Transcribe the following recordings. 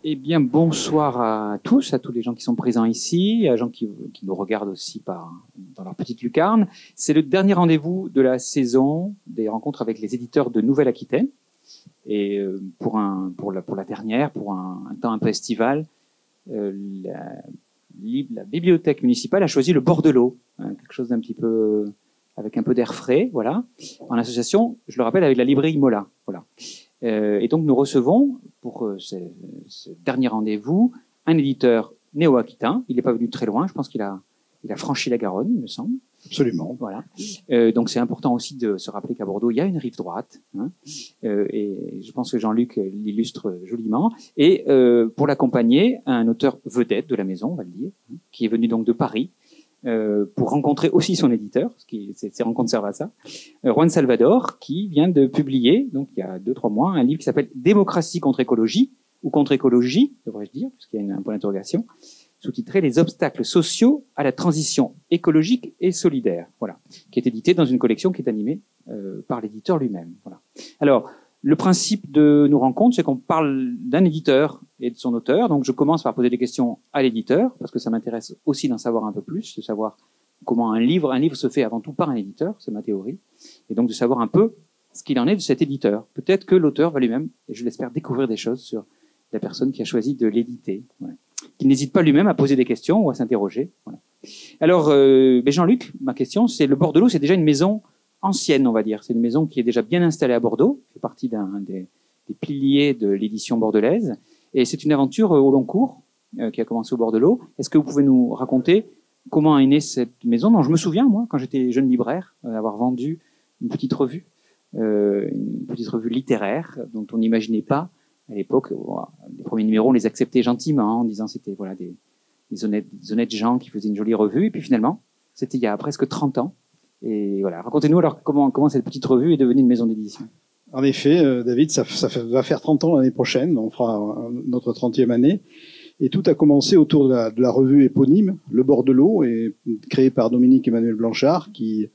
Eh bien, bonsoir à tous les gens qui sont présents ici, à gens qui nous regardent aussi dans leur petite lucarne. C'est le dernier rendez-vous de la saison des rencontres avec les éditeurs de Nouvelle-Aquitaine. Et pour la dernière, pour un temps un peu estival, la bibliothèque municipale a choisi le bord de l'eau, hein, quelque chose d'un petit peu avec un peu d'air frais, voilà, en association, je le rappelle, avec la librairie Mola, voilà. Et donc nous recevons pour ce dernier rendez-vous un éditeur néo-aquitain. Il n'est pas venu très loin, je pense qu'il a franchi la Garonne, il me semble. Absolument. Voilà. Donc c'est important aussi de se rappeler qu'à Bordeaux, il y a une rive droite, hein, et je pense que Jean-Luc l'illustre joliment. Et pour l'accompagner, un auteur vedette de la maison, on va le dire, hein, qui est venu donc de Paris, pour rencontrer aussi son éditeur, ces rencontres servent à ça, Juan Salvador, qui vient de publier, donc il y a 2-3 mois, un livre qui s'appelle Démocratie contre écologie, ou contre écologie, devrais-je dire, puisqu'il y a un point d'interrogation, sous-titré Les obstacles sociaux à la transition écologique et solidaire, voilà, qui est édité dans une collection qui est animée par l'éditeur lui-même. Voilà. Alors, le principe de nos rencontres, c'est qu'on parle d'un éditeur et de son auteur. Donc, je commence par poser des questions à l'éditeur, parce que ça m'intéresse aussi d'en savoir un peu plus, de savoir comment un livre se fait avant tout par un éditeur, c'est ma théorie, et donc de savoir un peu ce qu'il en est de cet éditeur. Peut-être que l'auteur va lui-même, et je l'espère, découvrir des choses sur la personne qui a choisi de l'éditer. Voilà. Qu'il n'hésite pas lui-même à poser des questions ou à s'interroger. Voilà. Alors, Jean-Luc, ma question, c'est le bord de l'eau, c'est déjà une maison ancienne, on va dire. C'est une maison qui est déjà bien installée à Bordeaux, qui fait partie d'un des piliers de l'édition bordelaise. Et c'est une aventure au long cours qui a commencé au bord de l'eau. Est-ce que vous pouvez nous raconter comment est née cette maison dont je me souviens, moi, quand j'étais jeune libraire, avoir vendu une petite revue littéraire dont on n'imaginait pas à l'époque. Les premiers numéros, on les acceptait gentiment en disant c'était voilà des honnêtes gens qui faisaient une jolie revue. Et puis finalement, c'était il y a presque 30 ans. Et voilà, racontez-nous alors comment cette petite revue est devenue une maison d'édition. En effet, David, ça va faire 30 ans l'année prochaine. On fera notre 30e année. Et tout a commencé autour de la revue éponyme, Le Bord de l'eau, et créée par Dominique Emmanuel Blanchard, qui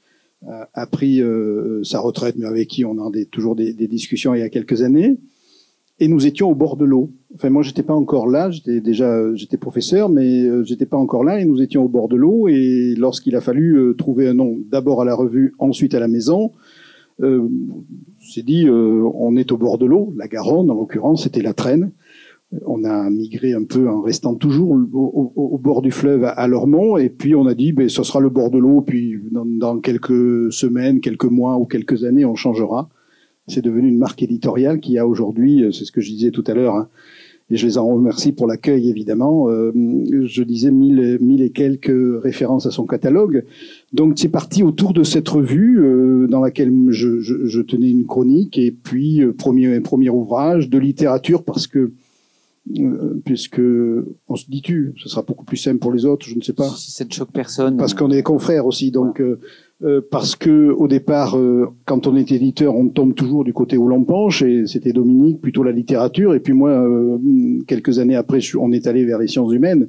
a pris sa retraite, mais avec qui on a toujours des discussions il y a quelques années. Et nous étions au bord de l'eau. Enfin, moi, j'étais pas encore là. J'étais professeur, mais j'étais pas encore là. Et nous étions au bord de l'eau. Et lorsqu'il a fallu trouver un nom, d'abord à la revue, ensuite à la maison, s'est dit, on est au bord de l'eau. La Garonne, en l'occurrence, c'était la Traîne. On a migré un peu en restant toujours au bord du fleuve à Lormont. Et puis, on a dit, ce sera le bord de l'eau. Puis, dans quelques semaines, quelques mois ou quelques années, on changera. C'est devenu une marque éditoriale qui a aujourd'hui, c'est ce que je disais tout à l'heure, hein, et je les en remercie pour l'accueil évidemment, je disais 1000 et quelques références à son catalogue. Donc c'est parti autour de cette revue dans laquelle je tenais une chronique, et puis premier ouvrage de littérature, parce que puisque on se dit ce sera beaucoup plus simple pour les autres, je ne sais pas. Si ça ne choque personne. Parce qu'on est confrères aussi, donc parce que au départ, quand on est éditeur, on tombe toujours du côté où l'on penche, et c'était Dominique plutôt la littérature, et puis moi, quelques années après, on est allé vers les sciences humaines,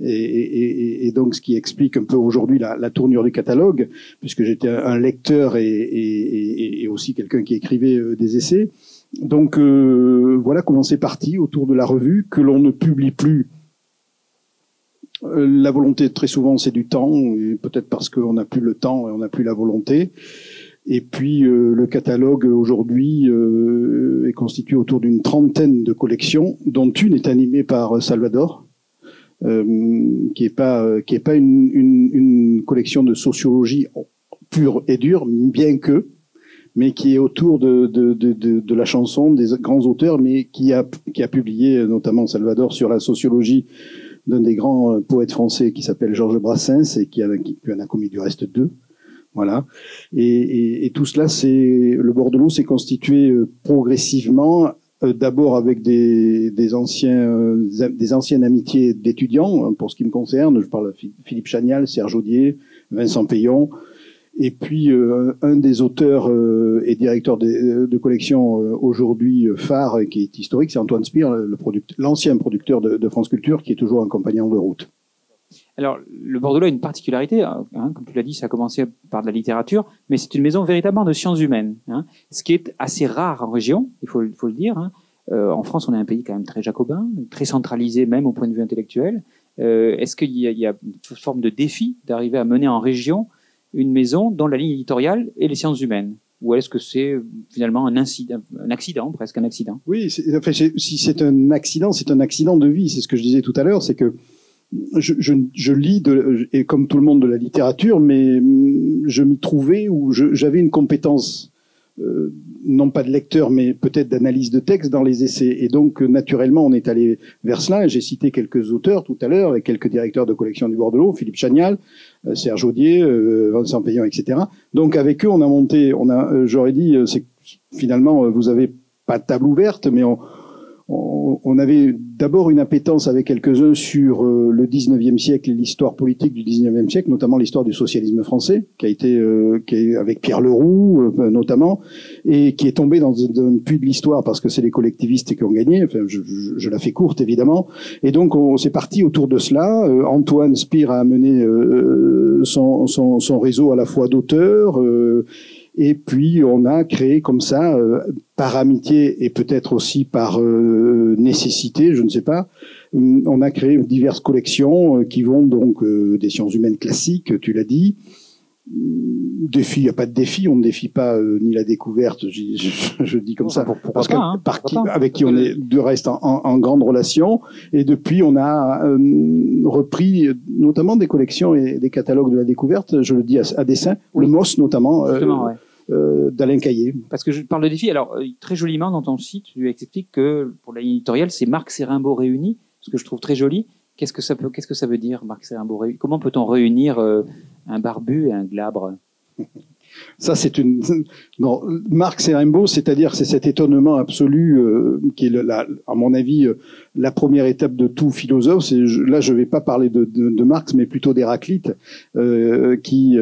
et donc ce qui explique un peu aujourd'hui la tournure du catalogue, puisque j'étais un lecteur et aussi quelqu'un qui écrivait des essais. Donc voilà comment c'est parti autour de la revue, que l'on ne publie plus. La volonté, très souvent, c'est du temps, et peut-être parce qu'on n'a plus le temps et on n'a plus la volonté. Et puis le catalogue aujourd'hui est constitué autour d'une 30aine de collections, dont une est animée par Salvador, qui est pas une collection de sociologie pure et dure, bien que, mais qui est autour de la chanson, des grands auteurs, mais qui a publié notamment Salvador sur la sociologie d'un des grands poètes français qui s'appelle Georges Brassens, et qui en a commis du reste 2. Voilà. Et tout cela, le bord de l'eau s'est constitué progressivement, d'abord avec des anciennes amitiés d'étudiants, pour ce qui me concerne. Je parle de Philippe Chagnal, Serge Audier, Vincent Payon. Et puis un des auteurs et directeur de collection aujourd'hui phare, qui est historique, c'est Antoine Spire, l'ancien producteur de France Culture, qui est toujours un compagnon de route. Alors, le bord de l'eau a une particularité, hein, comme tu l'as dit, ça a commencé par de la littérature, mais c'est une maison véritablement de sciences humaines, hein, ce qui est assez rare en région, il faut le dire. Hein. En France, on est un pays quand même très jacobin, très centralisé même au point de vue intellectuel. Est-ce qu'il y a une forme de défi d'arriver à mener en région une maison dont la ligne éditoriale est les sciences humaines? Ou est-ce que c'est finalement un accident, presque un accident? Oui, enfin, si c'est un accident de vie. C'est ce que je disais tout à l'heure, c'est que je lis, et comme tout le monde, de la littérature, mais je m'y trouvais où j'avais une compétence, non pas de lecteur, mais peut-être d'analyse de texte dans les essais. Et donc, naturellement, on est allé vers cela. J'ai cité quelques auteurs tout à l'heure, avec quelques directeurs de collection du Bordelot, Philippe Chagnal, Serge Audier, Vincent Payan, etc. Donc, avec eux, on a monté, j'aurais dit, c'est finalement, vous avez pas de table ouverte, mais on avait d'abord une appétence avec quelques-uns sur le 19e siècle et l'histoire politique du 19e siècle, notamment l'histoire du socialisme français, qui est avec Pierre Leroux, notamment, et qui est tombé dans un puits de l'histoire parce que c'est les collectivistes qui ont gagné. Enfin, je la fais courte, évidemment. Et donc, on s'est parti autour de cela. Antoine Spire a amené son réseau à la fois d'auteurs, et puis on a créé comme ça, par amitié et peut-être aussi par nécessité, je ne sais pas, on a créé diverses collections qui vont donc des sciences humaines classiques, tu l'as dit. Défi, il n'y a pas de défi, on ne défie pas ni la découverte, je dis comme ça, parce que avec qui on est de reste en grande relation. Et depuis, on a repris notamment des collections et des catalogues de la découverte, je le dis à dessein, oui. Le MOS notamment, d'Alain Caillé. Parce que je parle de défi, alors très joliment dans ton site, tu expliques que pour la ligne éditoriale, c'est Marx et Rimbaud réunis, ce que je trouve très joli. Qu'est-ce que ça veut dire, Marx et Rimbaud réunis? Comment peut-on réunir un barbu et un glabre? Ça, non, Marx et Rimbaud, c'est-à-dire, c'est cet étonnement absolu qui est, à mon avis, la première étape de tout philosophe. Là, je ne vais pas parler de Marx, mais plutôt d'Héraclite, qui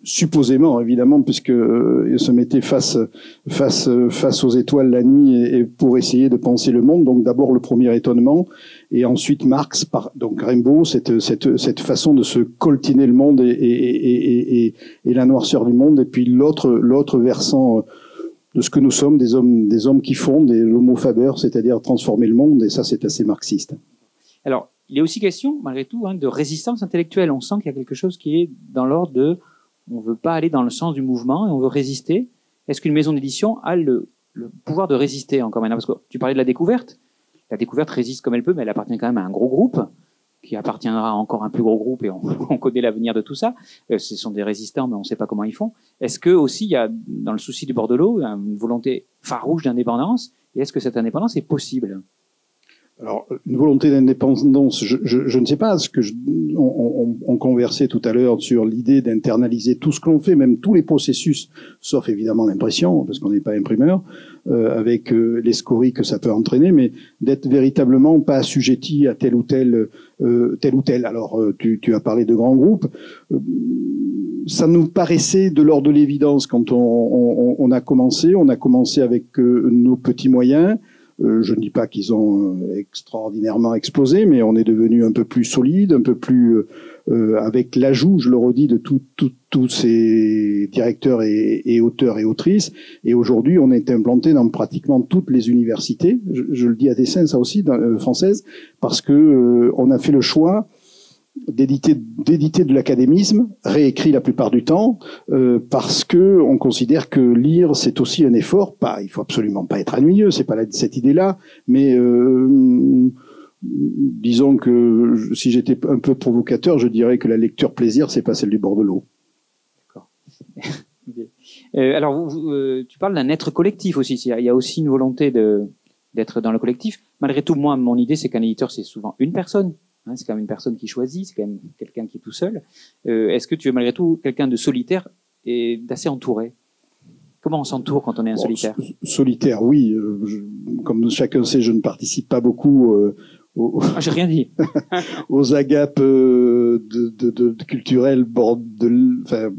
supposément, évidemment, puisque il se mettait face aux étoiles la nuit et pour essayer de penser le monde. Donc, d'abord le premier étonnement, et ensuite Marx, donc Rimbaud, cette façon de se coltiner le monde et la noirceur du monde. Et puis l'autre versant de ce que nous sommes, des hommes qui font, l'homo faber, c'est-à-dire transformer le monde. Et ça, c'est assez marxiste. Alors, il est aussi question, malgré tout, de résistance intellectuelle. On sent qu'il y a quelque chose qui est dans l'ordre de on ne veut pas aller dans le sens du mouvement et on veut résister. Est-ce qu'une maison d'édition a le pouvoir de résister encore maintenant? Parce que tu parlais de la découverte. La découverte résiste comme elle peut, mais elle appartient quand même à un gros groupe qui appartiendra à encore un plus gros groupe et on connaît l'avenir de tout ça. Ce sont des résistants, mais on ne sait pas comment ils font. Est-ce que aussi il y a, dans le souci du Bordelot, une volonté farouche d'indépendance? Et est-ce que cette indépendance est possible? Alors, une volonté d'indépendance, je ne sais pas, on conversait tout à l'heure sur l'idée d'internaliser tout ce que l'on fait, même tous les processus, sauf évidemment l'impression, parce qu'on n'est pas imprimeur, avec les scories que ça peut entraîner, mais d'être véritablement pas assujetti à tel ou tel. Alors, tu as parlé de grands groupes. Ça nous paraissait de l'ordre de l'évidence quand on a commencé. On a commencé avec nos petits moyens. Je ne dis pas qu'ils ont extraordinairement explosé, mais on est devenu un peu plus solide, un peu plus avec l'ajout, je le redis, de tous ces directeurs et auteurs et autrices. Et aujourd'hui, on est implanté dans pratiquement toutes les universités. Je le dis à dessein, ça aussi, françaises, parce que on a fait le choix d'éditer de l'académisme, réécrit la plupart du temps, parce que on considère que lire c'est aussi un effort. Il faut absolument pas être ennuyeux, c'est pas cette idée-là, mais disons que si j'étais un peu provocateur, je dirais que la lecture plaisir, c'est pas celle du Bordelot. D'accord. Alors, tu parles d'un être collectif aussi. Il y a aussi une volonté d'être dans le collectif. Malgré tout, moi, mon idée, c'est qu'un éditeur, c'est souvent une personne. C'est quand même une personne qui choisit, c'est quand même quelqu'un qui est tout seul. Est-ce que tu es malgré tout quelqu'un de solitaire et d'assez entouré? Comment on s'entoure quand on est un solitaire? Solitaire, oui. Comme chacun sait, je ne participe pas beaucoup j'ai rien dit. aux agapes culturelles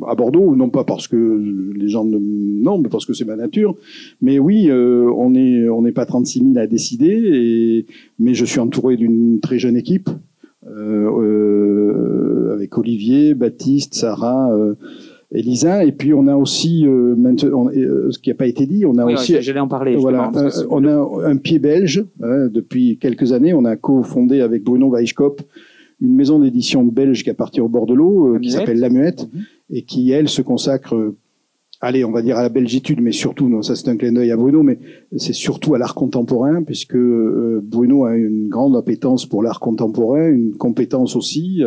à Bordeaux, non pas parce que les gens non, mais parce que c'est ma nature. Mais oui, on n'est pas 36 000 à décider, mais je suis entouré d'une très jeune équipe. Avec Olivier, Baptiste, Sarah, Elisa. Et puis on a aussi maintenant, ce qui n'a pas été dit, on a aussi, j'allais en parler. Voilà, on a un pied belge depuis quelques années. On a cofondé avec Bruno Weisskop une maison d'édition belge qui appartient au bord de l'eau, qui s'appelle La Muette, et qui elle se consacre, allez, on va dire à la belgitude, mais surtout, non, ça c'est un clin d'œil à Bruno, mais c'est surtout à l'art contemporain, puisque Bruno a une grande appétence pour l'art contemporain, une compétence aussi,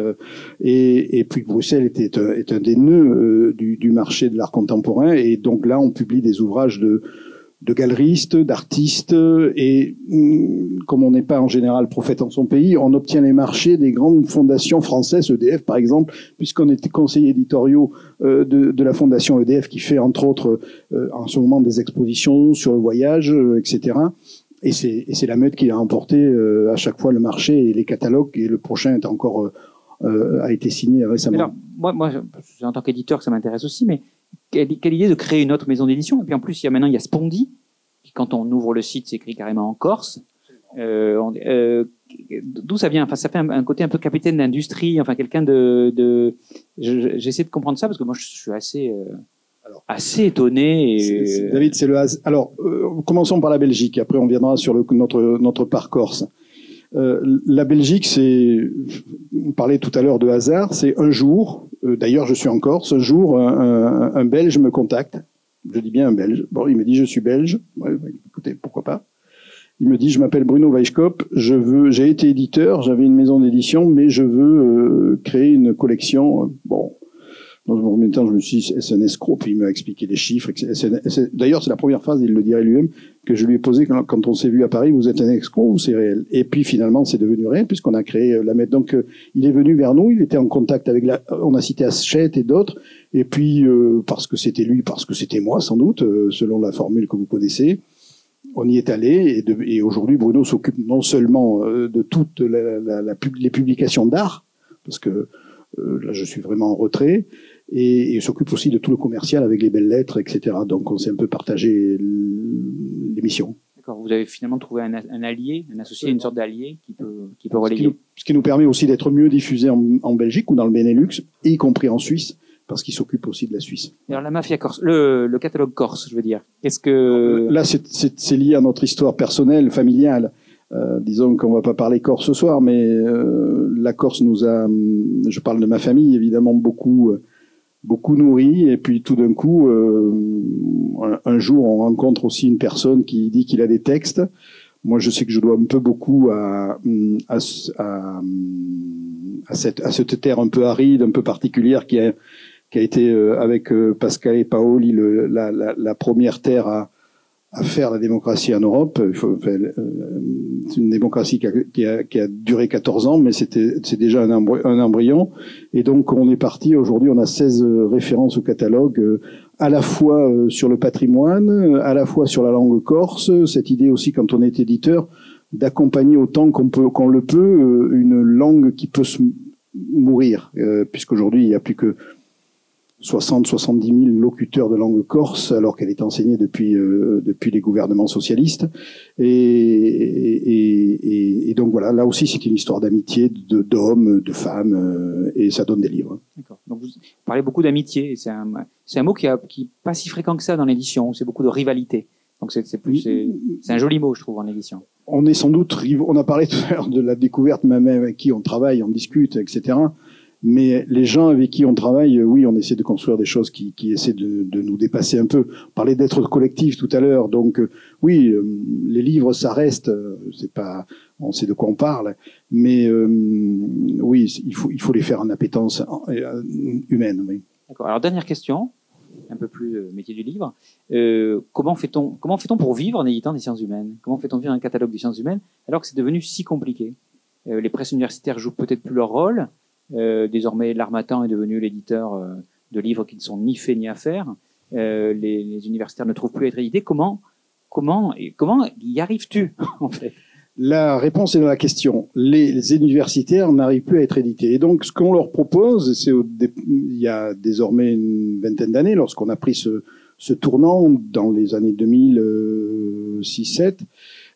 et puis Bruxelles est un des nœuds du marché de l'art contemporain, et donc là on publie des ouvrages de galeristes, d'artistes, et comme on n'est pas en général prophète en son pays, on obtient les marchés des grandes fondations françaises, EDF par exemple, puisqu'on était conseiller éditoriaux de la fondation EDF qui fait entre autres en ce moment des expositions sur le voyage, etc. Et c'est La Meute qui a remporté à chaque fois le marché et les catalogues, et le prochain est encore a été signé récemment. Alors, moi, en tant qu'éditeur, ça m'intéresse aussi, mais quelle idée de créer une autre maison d'édition. Et puis en plus, il y a Spondi, qui quand on ouvre le site, c'est écrit carrément en corse. D'où ça vient? Enfin, ça fait un côté un peu capitaine d'industrie, enfin quelqu'un j'essaie de comprendre ça parce que moi je suis assez étonné. David, c'est le hasard. Alors, commençons par la Belgique. Après, on viendra sur notre part corse. La Belgique, on parlait tout à l'heure de hasard, c'est un jour, d'ailleurs je suis en Corse, un jour un Belge me contacte, je dis bien un Belge, bon il me dit je suis belge, ouais, écoutez pourquoi pas, il me dit je m'appelle Bruno Weisskop, j'ai été éditeur, j'avais une maison d'édition, mais je veux créer une collection, bon. Dans un premier temps, je me suis dit, c'est un escroc, puis il m'a expliqué les chiffres. D'ailleurs, c'est la première phrase, il le dirait lui-même, que je lui ai posée quand on s'est vu à Paris, vous êtes un escroc ou c'est réel? Et puis finalement, c'est devenu réel, puisqu'on a créé La Meute. Donc, il est venu vers nous, il était en contact avec on a cité Hachette et d'autres, et puis, parce que c'était lui, parce que c'était moi, sans doute, selon la formule que vous connaissez, on y est allé, et aujourd'hui, Bruno s'occupe non seulement de toutes les publications d'art, parce que là, je suis vraiment en retrait, et s'occupe aussi de tout le commercial avec les belles lettres, etc. Donc on s'est un peu partagé l'émission. D'accord. Vous avez finalement trouvé un allié, un associé, une sorte d'allié qui peut relayer. Ce qui nous permet aussi d'être mieux diffusé en Belgique ou dans le Benelux, y compris en Suisse, parce qu'il s'occupe aussi de la Suisse. Alors la mafia corse, le catalogue corse, je veux dire. Qu'est-ce que là c'est lié à notre histoire personnelle, familiale. Disons qu'on va pas parler Corse ce soir, mais la Corse nous a, je parle de ma famille évidemment, beaucoup nourri, et puis tout d'un coup, un jour, on rencontre aussi une personne qui dit qu'il a des textes. Moi, je sais que je dois un peu beaucoup à cette terre un peu aride, un peu particulière, qui a été avec Pascal et Paoli la première terre à faire la démocratie en Europe. C'est une démocratie qui a duré 14 ans, mais c'est déjà un embryon. Et donc, on est parti. Aujourd'hui, on a 16 références au catalogue, à la fois sur le patrimoine, à la fois sur la langue corse. Cette idée aussi, quand on est éditeur, d'accompagner autant qu'on le peut une langue qui peut mourir, puisqu'aujourd'hui, il n'y a plus que 70 000 locuteurs de langue corse, alors qu'elle est enseignée depuis les gouvernements socialistes. Et donc voilà, là aussi c'est une histoire d'amitié, d'hommes, de femmes, et ça donne des livres. D'accord. Donc vous parlez beaucoup d'amitié. C'est un mot qui est pas si fréquent que ça dans l'édition. C'est beaucoup de rivalité. Donc c'est un joli mot, je trouve, en édition. On est sans doute on a parlé tout à l'heure de la découverte, même avec qui on travaille, on discute, etc. Mais les gens avec qui on travaille, oui, on essaie de construire des choses qui essaient de nous dépasser un peu. On parlait d'être collectif tout à l'heure, donc oui, les livres, ça reste, c'est pas, on sait de quoi on parle, mais oui, il faut les faire en appétence humaine. Oui. D'accord. Alors dernière question, un peu plus métier du livre. Comment fait-on pour vivre en éditant des sciences humaines? Comment fait-on vivre un catalogue des sciences humaines alors que c'est devenu si compliqué? Les presses universitaires jouent peut-être plus leur rôle. Désormais, l'Harmattan est devenu l'éditeur de livres qui ne sont ni faits ni à faire. Les universitaires ne trouvent plus à être édités. Comment y arrives-tu, en fait? La réponse est dans la question. Les universitaires n'arrivent plus à être édités. Et donc, ce qu'on leur propose, il y a désormais une vingtaine d'années, lorsqu'on a pris ce tournant dans les années 2006-2007,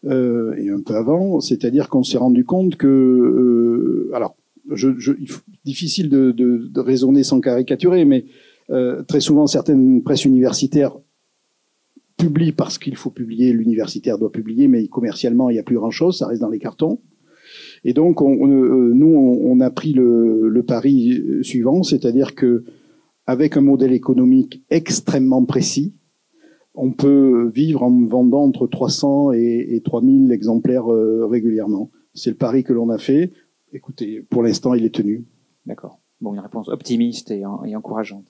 et un peu avant, c'est-à-dire qu'on s'est rendu compte que, alors, difficile de raisonner sans caricaturer, mais Très souvent, certaines presses universitaires publient parce qu'il faut publier, l'universitaire doit publier, mais commercialement, il n'y a plus grand-chose, ça reste dans les cartons. Et donc, on a pris le pari suivant, c'est-à-dire que avec un modèle économique extrêmement précis, on peut vivre en vendant entre 300 et 3000 exemplaires régulièrement. C'est le pari que l'on a fait. Écoutez, pour l'instant, il est tenu. D'accord. Bon, une réponse optimiste et encourageante.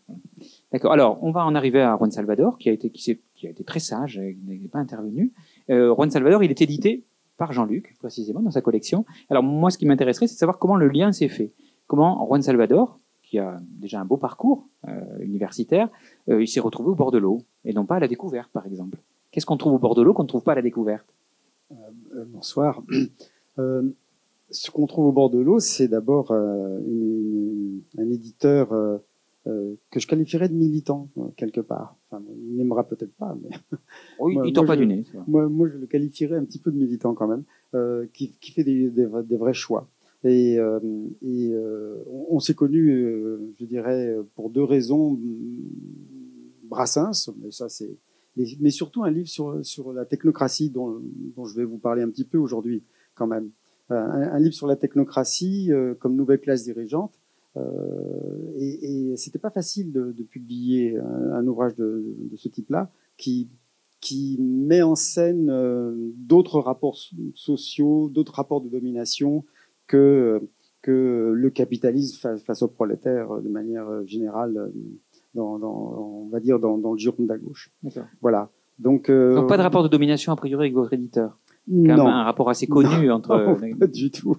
D'accord. Alors, on va en arriver à Juan Salvador, qui a été très sage, il n'est pas intervenu. Juan Salvador, il est édité par Jean-Luc, précisément, dans sa collection. Alors, moi, ce qui m'intéresserait, c'est de savoir comment le lien s'est fait. Comment Juan Salvador, qui a déjà un beau parcours universitaire, il s'est retrouvé au bord de l'eau, et non pas à la découverte, par exemple. Qu'est-ce qu'on trouve au bord de l'eau qu'on ne trouve pas à la découverte? Bonsoir. Ce qu'on trouve au bord de l'eau, c'est d'abord un éditeur que je qualifierais de militant, quelque part. Enfin, il n'aimera peut-être pas, mais... Oui, il ne tord pas du nez. Moi, je le qualifierais un petit peu de militant quand même, qui fait des vrais choix. Et on s'est connus, je dirais, pour deux raisons. Brassens, mais ça c'est... Mais surtout un livre sur la technocratie dont je vais vous parler un petit peu aujourd'hui, quand même. Un livre sur la technocratie comme nouvelle classe dirigeante. Et c'était pas facile de publier un ouvrage de ce type-là qui met en scène d'autres rapports sociaux, d'autres rapports de domination que le capitalisme face aux prolétaires de manière générale, on va dire dans le giron de la gauche. Voilà. Donc pas de rapport de domination a priori avec votre éditeur. Quand même un rapport assez connu entre. Non, pas du tout.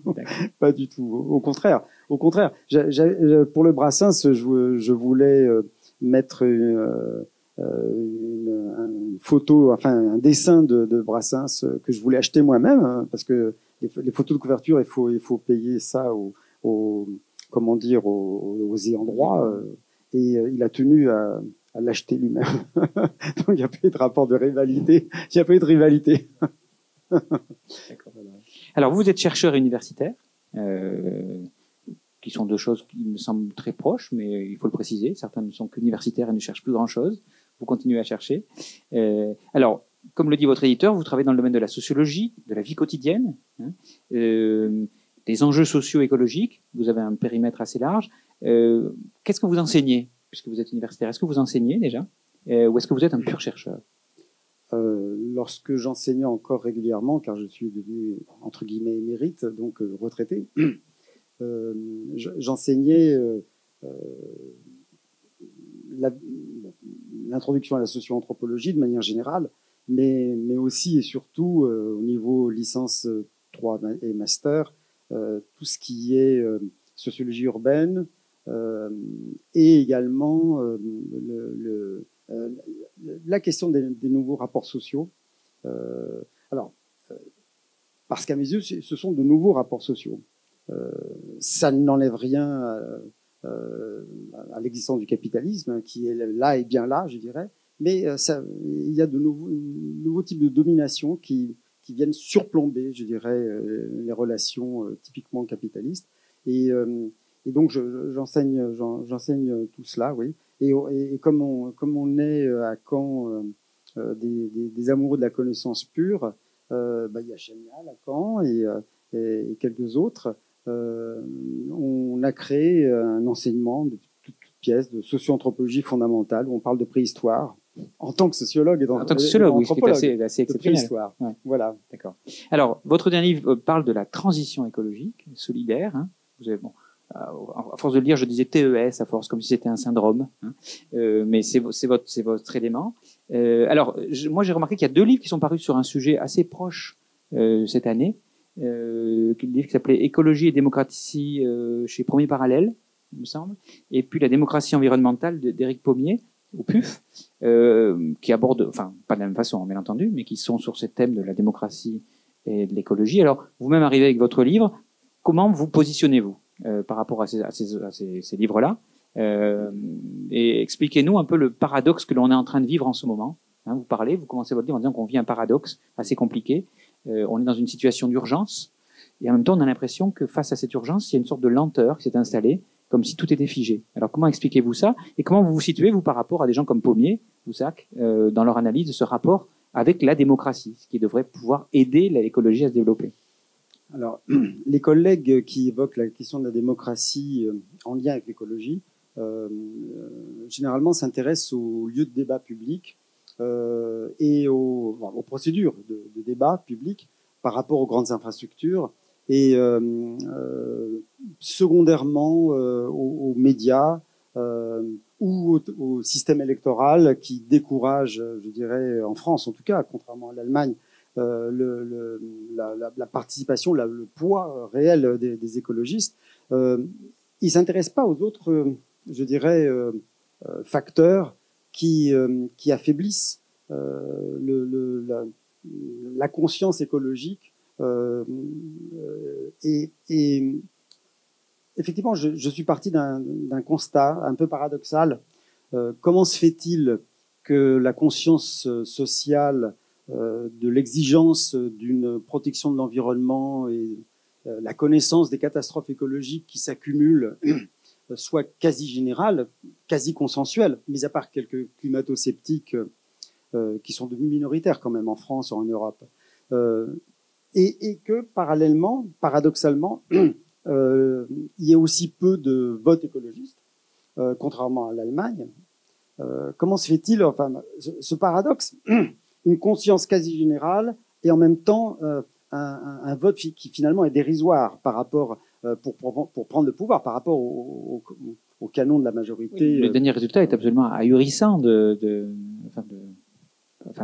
Pas du tout. Au contraire. Pour le Brassens, je voulais mettre une photo, enfin un dessin de Brassens que je voulais acheter moi-même, hein, parce que les photos de couverture, il faut payer ça aux ayants droit, et il a tenu à l'acheter lui-même. Donc il n'y a pas eu de rapport de rivalité. Il n'y a pas eu de rivalité. Alors, vous êtes chercheur universitaire, qui sont deux choses qui me semblent très proches, mais il faut le préciser. Certains ne sont qu'universitaires et ne cherchent plus grand-chose. Vous continuez à chercher. Alors, comme le dit votre éditeur, vous travaillez dans le domaine de la sociologie, de la vie quotidienne, hein, des enjeux socio-écologiques. Vous avez un périmètre assez large. Qu'est-ce que vous enseignez, puisque vous êtes universitaire? Est-ce que vous enseignez déjà, ou est-ce que vous êtes un pur chercheur? Lorsque j'enseignais encore régulièrement, car je suis devenu entre guillemets émérite, donc retraité, j'enseignais l'introduction à la socio-anthropologie de manière générale, mais aussi et surtout au niveau licence 3 et master, tout ce qui est sociologie urbaine et également la question des nouveaux rapports sociaux. Parce qu'à mes yeux, ce sont de nouveaux rapports sociaux. Ça n'enlève rien à l'existence du capitalisme, qui est là et bien là, je dirais, mais il y a de nouveaux types de domination qui viennent surplomber, je dirais, les relations typiquement capitalistes. Et donc, j'enseigne tout cela, oui. Et comme on est à Caen des amoureux de la connaissance pure, il y a Chénial à Caen et quelques autres. On a créé un enseignement de toute pièce de socio-anthropologie fondamentale où on parle de préhistoire en tant que sociologue et en tant que sociologue, oui, ce qui est assez exceptionnel. Préhistoire. Ouais. Voilà. D'accord. Alors, votre dernier livre parle de la transition écologique solidaire. Hein. Vous avez, à force de le lire, je disais TES à force, comme si c'était un syndrome. Hein. Mais c'est votre élément. Alors, moi, j'ai remarqué qu'il y a deux livres qui sont parus sur un sujet assez proche cette année. Le livre qui s'appelait Écologie et démocratie chez Premier Parallèle, il me semble, et puis La démocratie environnementale d'Éric Pommier, au PUF, qui aborde, enfin, pas de la même façon, bien entendu, mais qui sont sur ces thèmes de la démocratie et de l'écologie. Alors, vous-même arrivez avec votre livre, comment vous positionnez-vous par rapport à ces livres-là, et expliquez-nous un peu le paradoxe que l'on est en train de vivre en ce moment. Hein, vous commencez votre livre en disant qu'on vit un paradoxe assez compliqué. On est dans une situation d'urgence, et en même temps, on a l'impression que face à cette urgence, il y a une sorte de lenteur qui s'est installée, comme si tout était figé. Alors comment expliquez-vous ça et comment vous vous situez, vous, par rapport à des gens comme Pommier, Boussac, dans leur analyse de ce rapport avec la démocratie, ce qui devrait pouvoir aider l'écologie à se développer? Alors, les collègues qui évoquent la question de la démocratie en lien avec l'écologie, généralement s'intéressent aux lieux de débat public et aux procédures de débat public par rapport aux grandes infrastructures et secondairement aux médias ou au système électoral qui décourage, je dirais, en France en tout cas, contrairement à l'Allemagne, la participation, le poids réel des écologistes. Ils ne s'intéressent pas aux autres, je dirais, facteurs qui affaiblissent la conscience écologique. Et effectivement, je suis parti d'un constat un peu paradoxal. Comment se fait-il que la conscience sociale de l'exigence d'une protection de l'environnement et la connaissance des catastrophes écologiques qui s'accumulent soit quasi générale, quasi consensuelle, mis à part quelques climato-sceptiques qui sont devenus minoritaires quand même en France ou en Europe, et que parallèlement, paradoxalement, il y ait aussi peu de votes écologistes, contrairement à l'Allemagne. Comment se fait-il, enfin, ce paradoxe, une conscience quasi générale et en même temps un vote qui finalement est dérisoire par rapport pour prendre le pouvoir par rapport au canon de la majorité. Oui, le dernier résultat est absolument ahurissant,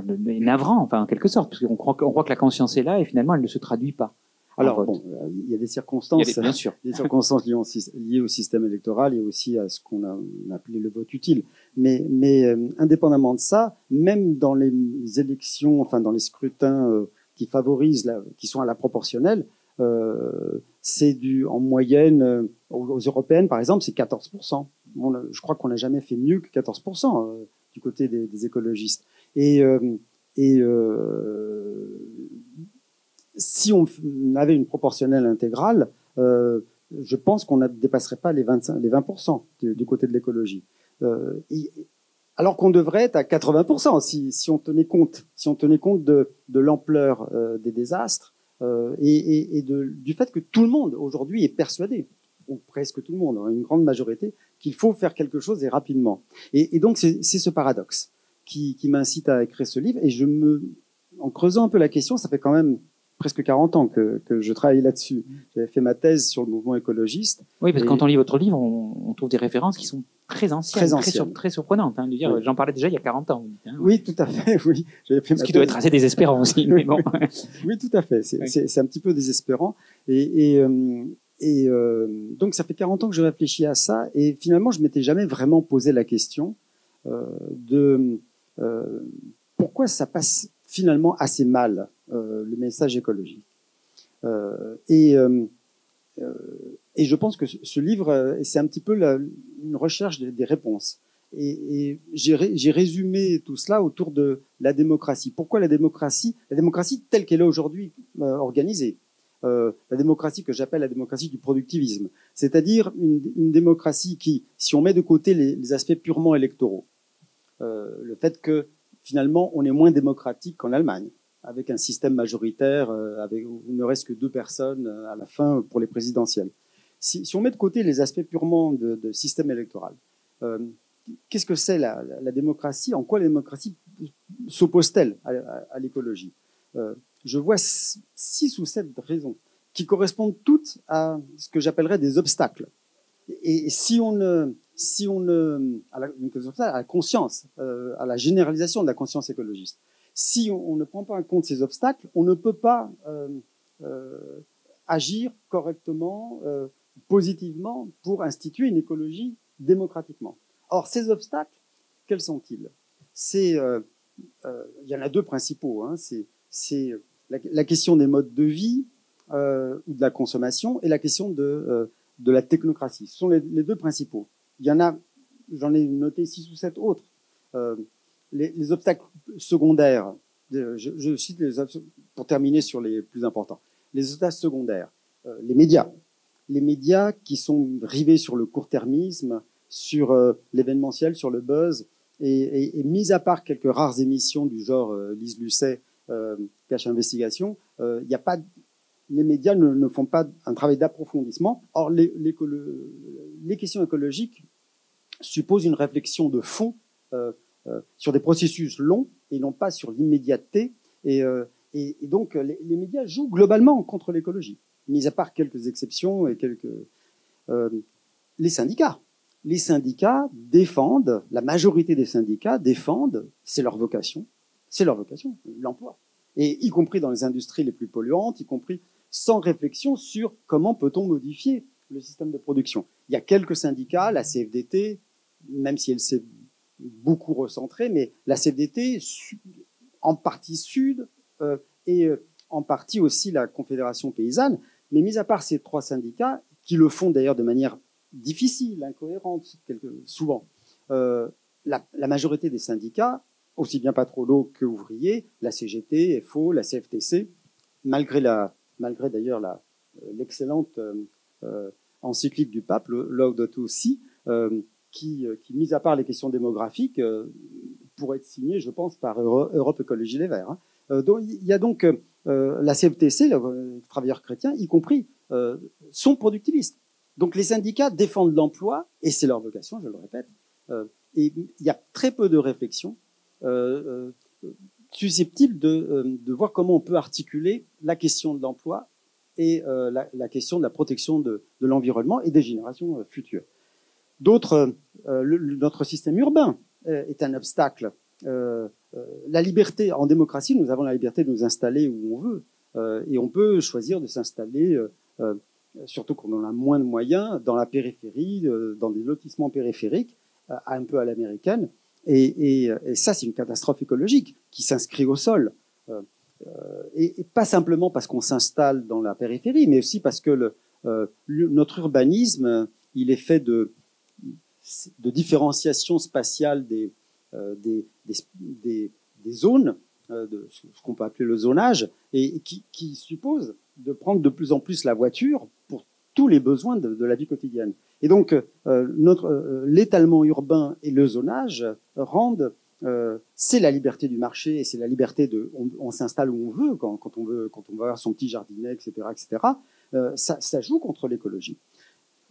navrant, enfin en quelque sorte, parce qu'on croit que la conscience est là et finalement elle ne se traduit pas. Alors bon, il y a des circonstances, bien sûr, des circonstances liées au système électoral et aussi à ce qu'on a appelé le vote utile. Mais indépendamment de ça, même dans les élections, enfin dans les scrutins qui favorisent, qui sont à la proportionnelle, c'est en moyenne aux européennes par exemple, c'est 14%. Je crois qu'on n'a jamais fait mieux que 14% du côté des écologistes. Si on avait une proportionnelle intégrale, je pense qu'on ne dépasserait pas les 20% du côté de l'écologie. Alors qu'on devrait être à 80% si on tenait compte, de l'ampleur des désastres et du fait que tout le monde aujourd'hui est persuadé, ou presque tout le monde, une grande majorité, qu'il faut faire quelque chose et rapidement. Et donc c'est ce paradoxe qui m'incite à écrire ce livre. Et en creusant un peu la question, ça fait quand même presque 40 ans que je travaille là-dessus. J'avais fait ma thèse sur le mouvement écologiste. Oui, parce que quand on lit votre livre, on trouve des références qui sont très anciennes, très surprenantes. Hein, de dire, oui. J'en parlais déjà il y a 40 ans. Hein. Oui, tout à fait. Oui. J'avais fait ce qui doit être assez désespérant aussi. Mais bon. Oui, tout à fait. C'est un petit peu désespérant. Donc, ça fait 40 ans que je réfléchis à ça. Et finalement, je m'étais jamais vraiment posé la question de pourquoi ça passe finalement assez mal, le message écologique. Et je pense que ce livre, c'est un petit peu une recherche des réponses. Et j'ai résumé tout cela autour de la démocratie. Pourquoi la démocratie? La démocratie telle qu'elle est aujourd'hui organisée. La démocratie que j'appelle la démocratie du productivisme. C'est-à-dire une démocratie qui, si on met de côté les aspects purement électoraux, le fait que finalement, on est moins démocratique qu'en Allemagne, avec un système majoritaire, où il ne reste que 2 personnes à la fin pour les présidentielles. Si on met de côté les aspects purement de système électoral, qu'est-ce que c'est la démocratie? En quoi la démocratie s'oppose-t-elle à l'écologie? Je vois 6 ou 7 raisons qui correspondent toutes à ce que j'appellerais des obstacles. Et à la conscience, à la généralisation de la conscience écologiste. Si on ne prend pas en compte ces obstacles, on ne peut pas agir correctement, positivement, pour instituer une écologie démocratiquement. Or, ces obstacles, quels sont-ils? Il y en a 2 principaux. Hein. C'est la question des modes de vie ou de la consommation et la question de la technocratie. Ce sont les 2 principaux. Il y en a, j'en ai noté 6 ou 7 autres. Les obstacles secondaires, je cite pour terminer sur les plus importants. Les obstacles secondaires, les médias. les médias qui sont rivés sur le court-termisme, sur l'événementiel, sur le buzz, et mis à part quelques rares émissions du genre Lise Lucet, Cache Investigation, il n'y a pas, les médias ne font pas un travail d'approfondissement. Or, les questions écologiques supposent une réflexion de fond sur des processus longs et non pas sur l'immédiateté. Et donc, les médias jouent globalement contre l'écologie, mis à part quelques exceptions et les syndicats. Les syndicats défendent, la majorité des syndicats défendent, c'est leur vocation, l'emploi. Et y compris dans les industries les plus polluantes, y compris sans réflexion sur comment peut-on modifier le système de production. Il y a quelques syndicats, la CFDT, même si elle s'est beaucoup recentrée, mais la CFDT, en partie sud, et en partie aussi la Confédération paysanne, mais mis à part ces trois syndicats, qui le font d'ailleurs de manière difficile, incohérente, souvent, la majorité des syndicats, aussi bien patronaux que ouvriers, la CGT, FO, la CFTC, malgré d'ailleurs l'excellente encyclique du pape, Laudato Si, qui, mis à part les questions démographiques, pourrait être signée, je pense, par Europe Écologie Les Verts. Donc, il y a donc la CFTC, les travailleurs chrétiens, y compris, sont productivistes. Donc les syndicats défendent l'emploi, et c'est leur vocation, je le répète, et il y a très peu de réflexion susceptible de voir comment on peut articuler la question de l'emploi et la question de la protection de l'environnement et des générations futures. Notre système urbain est un obstacle. La liberté, en démocratie, nous avons la liberté de nous installer où on veut, et on peut choisir de s'installer, surtout quand on a moins de moyens, dans la périphérie, dans des lotissements périphériques, un peu à l'américaine. Et ça, c'est une catastrophe écologique qui s'inscrit au sol. Et pas simplement parce qu'on s'installe dans la périphérie, mais aussi parce que notre urbanisme, il est fait de différenciation spatiale des zones, de ce qu'on peut appeler le zonage, et qui suppose de prendre de plus en plus la voiture pour tous les besoins de la vie quotidienne. Et donc, l'étalement urbain et le zonage rendent, c'est la liberté du marché et c'est la liberté on s'installe où on veut, quand on veut avoir son petit jardinet, etc., etc. Ça joue contre l'écologie.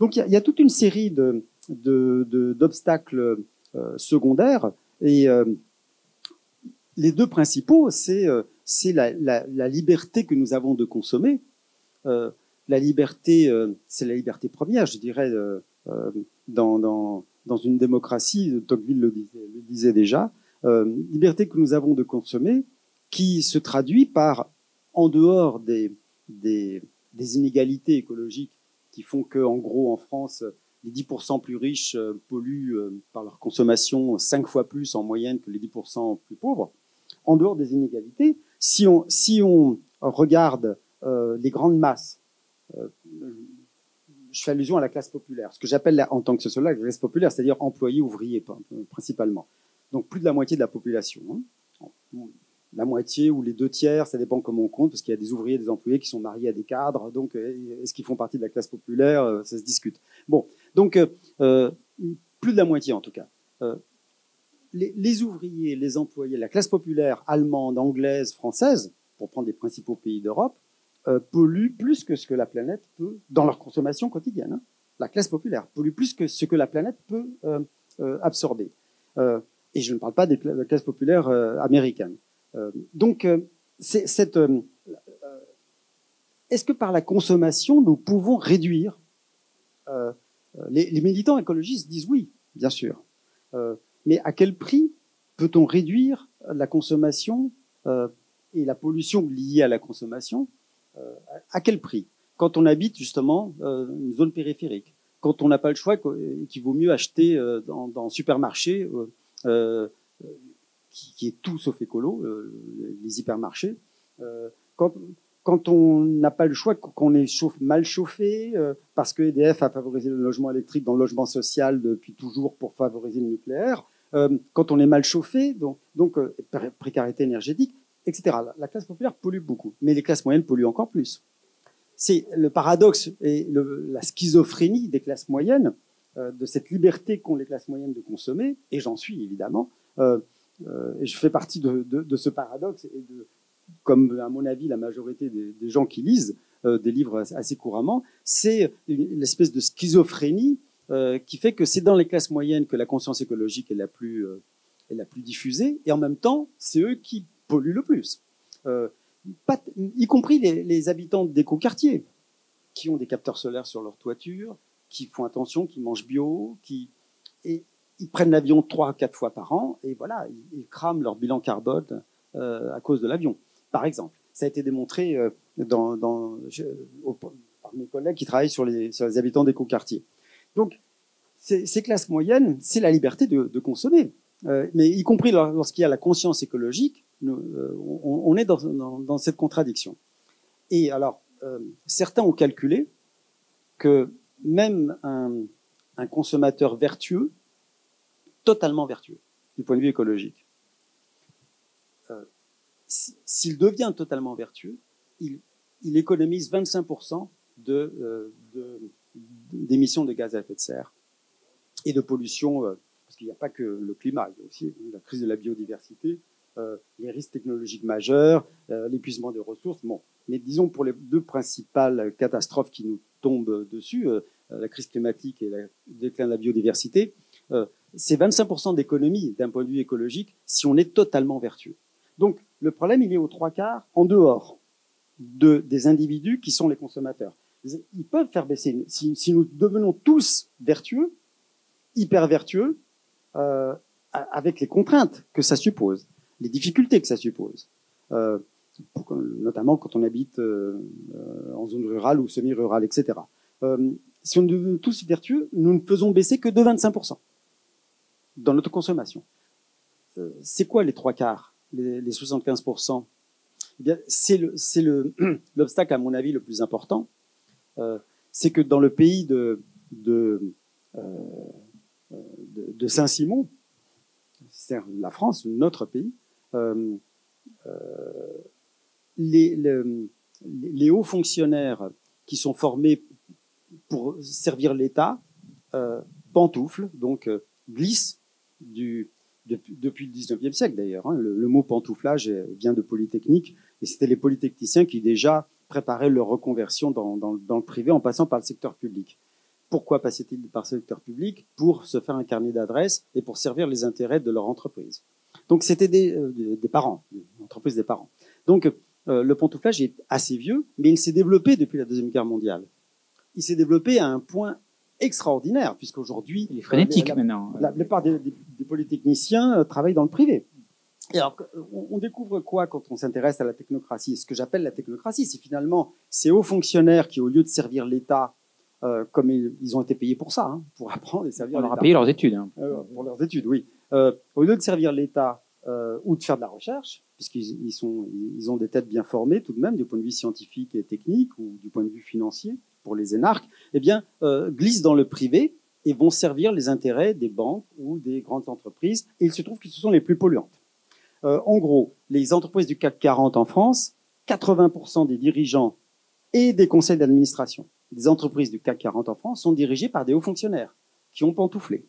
Donc, il y a toute une série d'obstacles secondaires, et les deux principaux, c'est la liberté que nous avons de consommer. La liberté, c'est la liberté première, je dirais, dans une démocratie, Tocqueville le disait déjà, liberté que nous avons de consommer, qui se traduit par, en dehors des inégalités écologiques qui font que, en gros, en France, les 10% plus riches polluent par leur consommation 5 fois plus en moyenne que les 10% plus pauvres. En dehors des inégalités, si on regarde les grandes masses, je fais allusion à la classe populaire, ce que j'appelle en tant que sociologue la classe populaire, c'est-à-dire employés, ouvriers principalement. Donc plus de la moitié de la population. La moitié ou les 2/3, ça dépend comment on compte, parce qu'il y a des ouvriers et des employés qui sont mariés à des cadres, donc est-ce qu'ils font partie de la classe populaire, ça se discute. Bon, donc plus de la moitié en tout cas. Les ouvriers, les employés, la classe populaire allemande, anglaise, française, pour prendre les principaux pays d'Europe, polluent plus que ce que la planète peut, dans leur consommation quotidienne. La classe populaire pollue plus que ce que la planète peut absorber. Et je ne parle pas de la classe populaire américaine. Donc, est-ce que par la consommation, nous pouvons réduire les militants écologistes disent oui, bien sûr. Mais à quel prix peut-on réduire la consommation et la pollution liée à la consommation? À quel prix? Quand on habite justement une zone périphérique, quand on n'a pas le choix, qu'il vaut mieux acheter dans un supermarché qui est tout sauf écolo, les hypermarchés. Quand on n'a pas le choix, qu'on est mal chauffé, parce que EDF a favorisé le logement électrique dans le logement social depuis toujours pour favoriser le nucléaire, quand on est mal chauffé, donc précarité énergétique, etc. La classe populaire pollue beaucoup, mais les classes moyennes polluent encore plus. c'est le paradoxe et la schizophrénie des classes moyennes, de cette liberté qu'ont les classes moyennes de consommer, et j'en suis évidemment, et je fais partie de ce paradoxe, et comme à mon avis la majorité des gens qui lisent des livres assez couramment, c'est une espèce de schizophrénie qui fait que c'est dans les classes moyennes que la conscience écologique est la plus diffusée, et en même temps, c'est eux qui polluent le plus. Y compris les habitants d'écoquartiers, qui ont des capteurs solaires sur leur toiture, qui font attention, qui mangent bio, et ils prennent l'avion 3 à 4 fois par an, et voilà, ils crament leur bilan carbone à cause de l'avion, par exemple. Ça a été démontré par mes collègues qui travaillent sur les habitants d'écoquartiers. Donc, ces classes moyennes, c'est la liberté de consommer. Mais y compris lorsqu'il y a la conscience écologique, on est dans cette contradiction. Et alors, certains ont calculé que même un consommateur vertueux, totalement vertueux, du point de vue écologique, s'il devient totalement vertueux, il économise 25% d'émissions de gaz à effet de serre et de pollution, parce qu'il n'y a pas que le climat, il y a aussi la crise de la biodiversité, les risques technologiques majeurs, l'épuisement des ressources. Bon, mais disons pour les deux principales catastrophes qui nous tombent dessus, la crise climatique et le déclin de la biodiversité, c'est 25% d'économie d'un point de vue écologique si on est totalement vertueux. Donc le problème, il est aux 3/4 en dehors des individus qui sont les consommateurs. Ils peuvent faire baisser. Si nous devenons tous vertueux, hyper vertueux, avec les contraintes que ça suppose, les difficultés que ça suppose, notamment quand on habite en zone rurale ou semi-rurale, etc. Si on devient tous vertueux, nous ne faisons baisser que de 25% dans notre consommation. C'est quoi les 3/4, les 75%? Eh bien, c'est l'obstacle, à mon avis, le plus important. C'est que dans le pays de Saint-Simon, c'est-à-dire la France, notre pays, les hauts fonctionnaires qui sont formés pour servir l'État pantouflent, donc glissent depuis le 19e siècle d'ailleurs. Hein. Le mot pantouflage vient de Polytechnique, et c'était les polytechniciens qui déjà préparaient leur reconversion dans le privé en passant par le secteur public. Pourquoi passaient-ils par le secteur public? Pour se faire un carnet d'adresses et pour servir les intérêts de leur entreprise. Donc c'était des parents, une entreprise des parents. Donc le pantouflage est assez vieux, mais il s'est développé depuis la Deuxième Guerre mondiale. Il s'est développé à un point extraordinaire, puisqu'aujourd'hui... Il est frénétique maintenant. La plupart des polytechniciens travaillent dans le privé. Et alors, on découvre quoi quand on s'intéresse à la technocratie? Ce que j'appelle la technocratie, c'est finalement ces hauts fonctionnaires qui, au lieu de servir l'État, comme ils ont été payés pour ça, hein, pour apprendre et servir l'État. On leur a payé leurs études. Hein. Pour leurs études, oui. Au lieu de servir l'État ou de faire de la recherche, puisqu'ils ont des têtes bien formées tout de même, du point de vue scientifique et technique ou du point de vue financier, pour les énarques, eh bien, glissent dans le privé et vont servir les intérêts des banques ou des grandes entreprises. Et il se trouve que ce sont les plus polluantes. En gros, les entreprises du CAC 40 en France, 80% des dirigeants et des conseils d'administration des entreprises du CAC 40 en France sont dirigés par des hauts fonctionnaires qui ont pantouflé.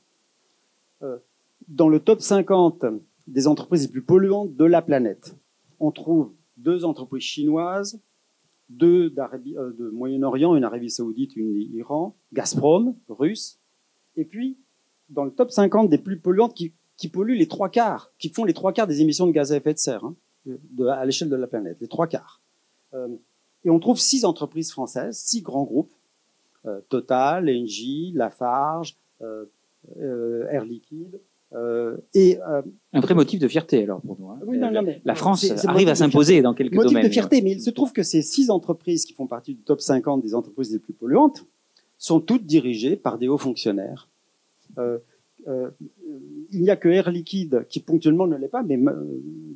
Dans le top 50 des entreprises les plus polluantes de la planète, on trouve 2 entreprises chinoises, 2 de Moyen-Orient, une Arabie Saoudite, une Iran, Gazprom, russe, et puis dans le top 50 des plus polluantes qui polluent les 3/4, qui font les 3/4 des émissions de gaz à effet de serre hein, à l'échelle de la planète, les 3/4. Et on trouve 6 entreprises françaises, 6 grands groupes, Total, Engie, Lafarge, Air Liquide, un vrai motif de fierté alors pour nous. Hein. Oui, non, mais la France arrive à s'imposer dans quelques domaines. Motif de fierté, mais il se trouve que ces 6 entreprises qui font partie du top 50 des entreprises les plus polluantes sont toutes dirigées par des hauts fonctionnaires. Il n'y a que Air Liquide qui ponctuellement ne l'est pas, mais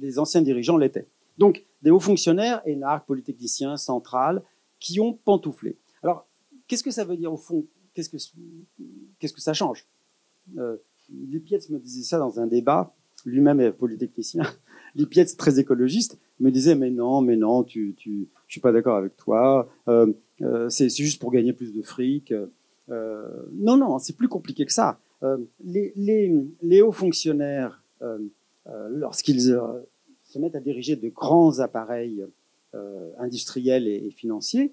les anciens dirigeants l'étaient. Donc des hauts fonctionnaires, énarques, polytechniciens, centrales, qui ont pantouflé. Alors qu'est-ce que ça veut dire au fond? Qu'est-ce que ça change? Lippietz me disait ça dans un débat, lui-même est polytechnicien. Lippietz, très écologiste, me disait mais non, je suis pas d'accord avec toi. c'est juste pour gagner plus de fric. Non, non, c'est plus compliqué que ça. Les hauts fonctionnaires, lorsqu'ils se mettent à diriger de grands appareils industriels et financiers,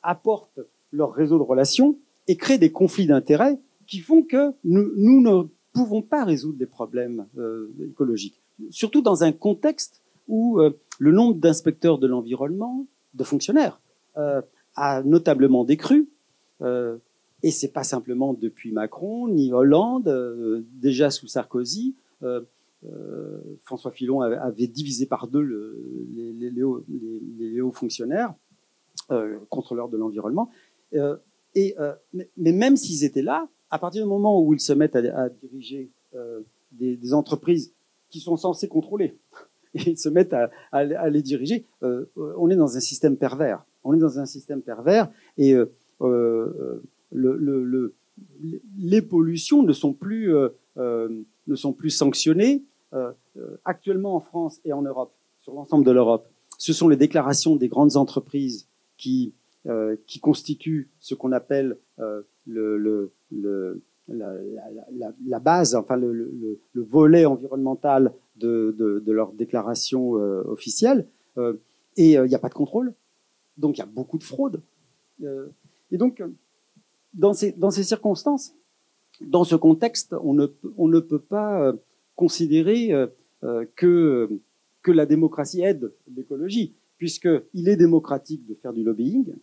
apportent leur réseau de relations et créent des conflits d'intérêts qui font que nous ne pouvons pas résoudre des problèmes écologiques. Surtout dans un contexte où le nombre d'inspecteurs de l'environnement, de fonctionnaires, a notablement décru. Et c'est pas simplement depuis Macron, ni Hollande, déjà sous Sarkozy. François Fillon avait divisé par deux les hauts fonctionnaires, contrôleurs de l'environnement. Mais même s'ils étaient là, à partir du moment où ils se mettent à diriger des entreprises qui sont censées contrôler, et ils se mettent à les diriger, on est dans un système pervers. On est dans un système pervers et les pollutions ne sont plus sanctionnées. Actuellement en France et en Europe, sur l'ensemble de l'Europe, ce sont les déclarations des grandes entreprises qui constituent ce qu'on appelle la base, enfin le volet environnemental de leur déclaration officielle. Et il n'y a pas de contrôle. Donc il y a beaucoup de fraude. Et donc, dans ces circonstances, dans ce contexte, on ne peut pas considérer que la démocratie aide l'écologie, puisqu'il est démocratique de faire du lobbying.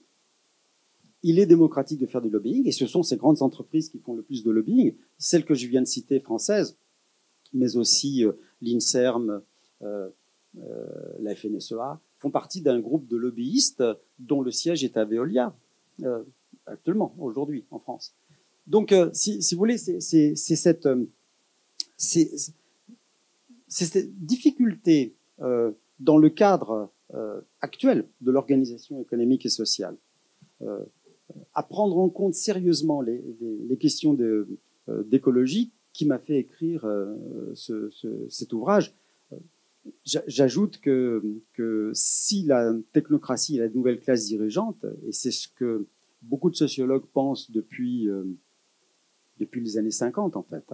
Il est démocratique de faire du lobbying, et ce sont ces grandes entreprises qui font le plus de lobbying, celles que je viens de citer françaises, mais aussi l'INSERM, la FNSEA, font partie d'un groupe de lobbyistes dont le siège est à Veolia, actuellement, aujourd'hui, en France. Donc, si vous voulez, c'est cette difficulté dans le cadre actuel de l'organisation économique et sociale à prendre en compte sérieusement les questions d'écologie qui m'a fait écrire cet ouvrage. J'ajoute que si la technocratie est la nouvelle classe dirigeante, et c'est ce que beaucoup de sociologues pensent depuis les années 50 en fait,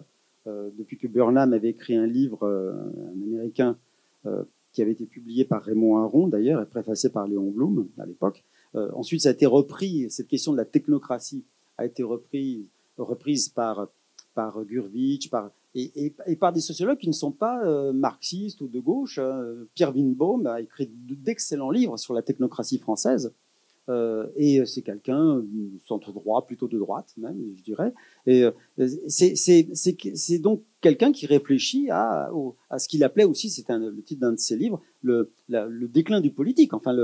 depuis que Burnham avait écrit un livre, un américain, qui avait été publié par Raymond Aron d'ailleurs et préfacé par Léon Blum à l'époque. Ensuite, ça a été repris, cette question de la technocratie a été reprise par Gurvitch, et par des sociologues qui ne sont pas marxistes ou de gauche. Pierre Winbaum a écrit d'excellents livres sur la technocratie française. Et c'est quelqu'un du centre droit, plutôt de droite même, je dirais. Et c'est donc quelqu'un qui réfléchit à ce qu'il appelait aussi, c'était le titre d'un de ses livres, le déclin du politique. Enfin,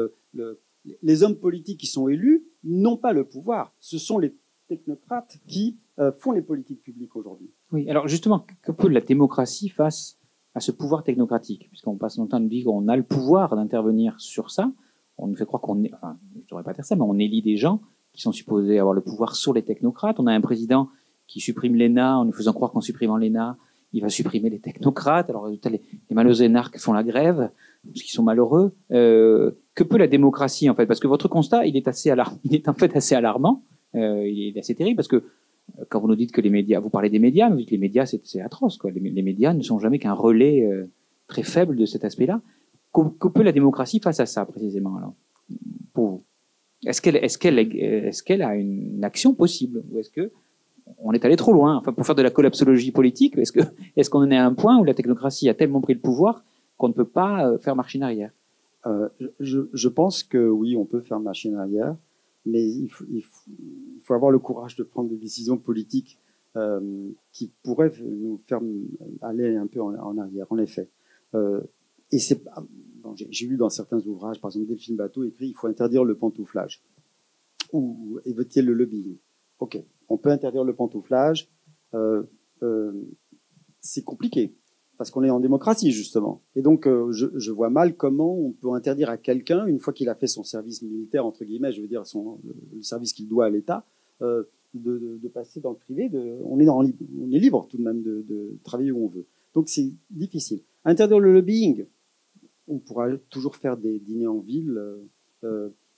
les hommes politiques qui sont élus n'ont pas le pouvoir. Ce sont les technocrates qui font les politiques publiques aujourd'hui. Oui, alors justement, que peut la démocratie face à ce pouvoir technocratique? Puisqu'on passe longtemps à nous dire qu'on a le pouvoir d'intervenir sur ça. On nous fait croire qu'on est, enfin, je ne devrais pas dire ça, mais on élit des gens qui sont supposés avoir le pouvoir sur les technocrates. On a un président qui supprime l'ENA en nous faisant croire qu'en supprimant l'ENA, il va supprimer les technocrates. Alors, résultat, les malheureux énarques font la grève, parce qu'ils sont malheureux. Que peut la démocratie, en fait? Parce que votre constat, il est en fait assez alarmant. Il est assez terrible, parce que quand vous nous dites que les médias, vous parlez des médias, vous dites que les médias, c'est atroce, quoi. Les médias ne sont jamais qu'un relais très faible de cet aspect-là. Que peut la démocratie face à ça, précisément, alors, pour vous? Est-ce qu'elle a une action possible? Ou est-ce que on est allé trop loin? Enfin, pour faire de la collapsologie politique, est-ce qu'on en est à un point où la technocratie a tellement pris le pouvoir qu'on ne peut pas faire machine arrière? Je pense que oui, on peut faire machine arrière, mais il faut avoir le courage de prendre des décisions politiques qui pourraient nous faire aller un peu en arrière, en effet. Et c'est, bon, j'ai lu dans certains ouvrages, par exemple Delphine Bateau écrit, il faut interdire le pantouflage ou éviter le lobbying. Ok, on peut interdire le pantouflage, c'est compliqué parce qu'on est en démocratie justement. Et donc je vois mal comment on peut interdire à quelqu'un, une fois qu'il a fait son service militaire entre guillemets, je veux dire le service qu'il doit à l'État, de passer dans le privé. On est libre tout de même de travailler où on veut. Donc c'est difficile. Interdire le lobbying. On pourra toujours faire des dîners en ville.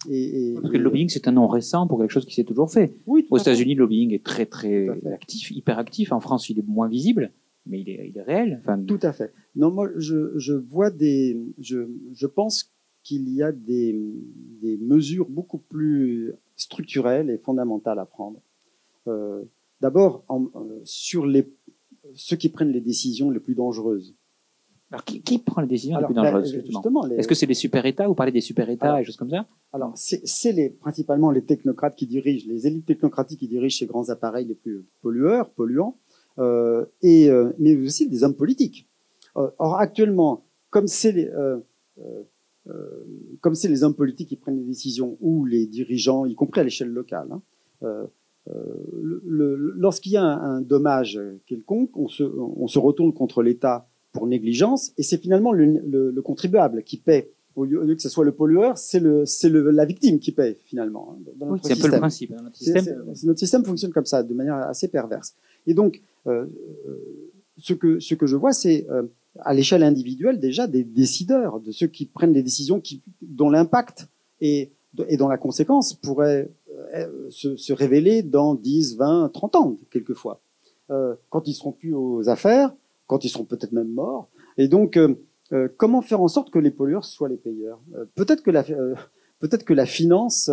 Parce que le lobbying, c'est un nom récent pour quelque chose qui s'est toujours fait. Oui, aux États-Unis, le lobbying est très, très fait. actif, hyper actif. En France, il est moins visible, mais il est réel. Enfin, tout à fait. Non, moi, je vois je pense qu'il y a des mesures beaucoup plus structurelles et fondamentales à prendre. D'abord, sur ceux qui prennent les décisions les plus dangereuses. Alors, qui prend les décisions les plus dangereuses, justement Est-ce que c'est les super-États? Vous parlez des super-États et choses comme ça? Alors, c'est principalement les technocrates qui dirigent, les élites technocratiques qui dirigent ces grands appareils les plus polluants, mais aussi des hommes politiques. Or, actuellement, comme c'est les hommes politiques qui prennent les décisions, ou les dirigeants, y compris à l'échelle locale, lorsqu'il y a un dommage quelconque, on se retourne contre l'État pour négligence, et c'est finalement le contribuable qui paie. Au lieu que ce soit le pollueur, c'est la victime qui paie, finalement. Oui, c'est un peu le principe. Notre système. Notre système fonctionne comme ça, de manière assez perverse. Et donc, ce que je vois, c'est à l'échelle individuelle, déjà, des décideurs, de ceux qui prennent des décisions dont l'impact et dont la conséquence pourrait se révéler dans 10, 20, 30 ans, quelquefois. Quand ils seront plus aux affaires, quand ils seront peut-être même morts. Et donc, comment faire en sorte que les pollueurs soient les payeurs? Peut-être que la finance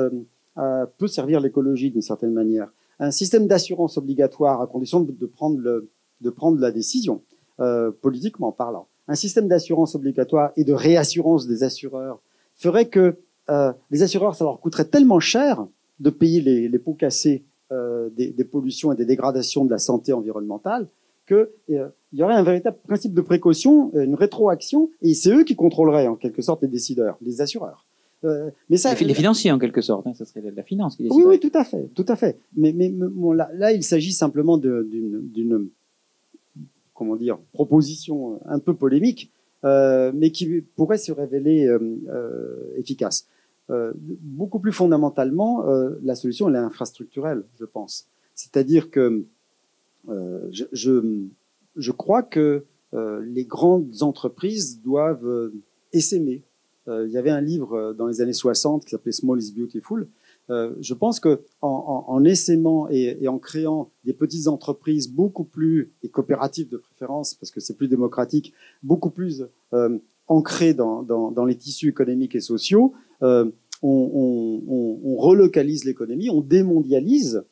peut servir l'écologie d'une certaine manière. Un système d'assurance obligatoire à condition de prendre la décision, politiquement parlant. Un système d'assurance obligatoire et de réassurance des assureurs ferait que les assureurs, ça leur coûterait tellement cher de payer les pots cassés des pollutions et des dégradations de la santé environnementale qu'il y aurait un véritable principe de précaution, une rétroaction, et c'est eux qui contrôleraient en quelque sorte les décideurs, les assureurs. Mais ça, les financiers en quelque sorte, ça serait la finance qui décide. Oui, tout à fait. Mais bon, là, il s'agit simplement d'une proposition un peu polémique, mais qui pourrait se révéler efficace. Beaucoup plus fondamentalement, la solution elle est infrastructurelle, je pense. C'est-à-dire que je crois que les grandes entreprises doivent essaimer. Il y avait un livre dans les années 60 qui s'appelait Small is Beautiful. Je pense que en essaimant et en créant des petites entreprises beaucoup plus, et coopératives de préférence, parce que c'est plus démocratique, beaucoup plus ancrées dans les tissus économiques et sociaux, on relocalise l'économie, on démondialise.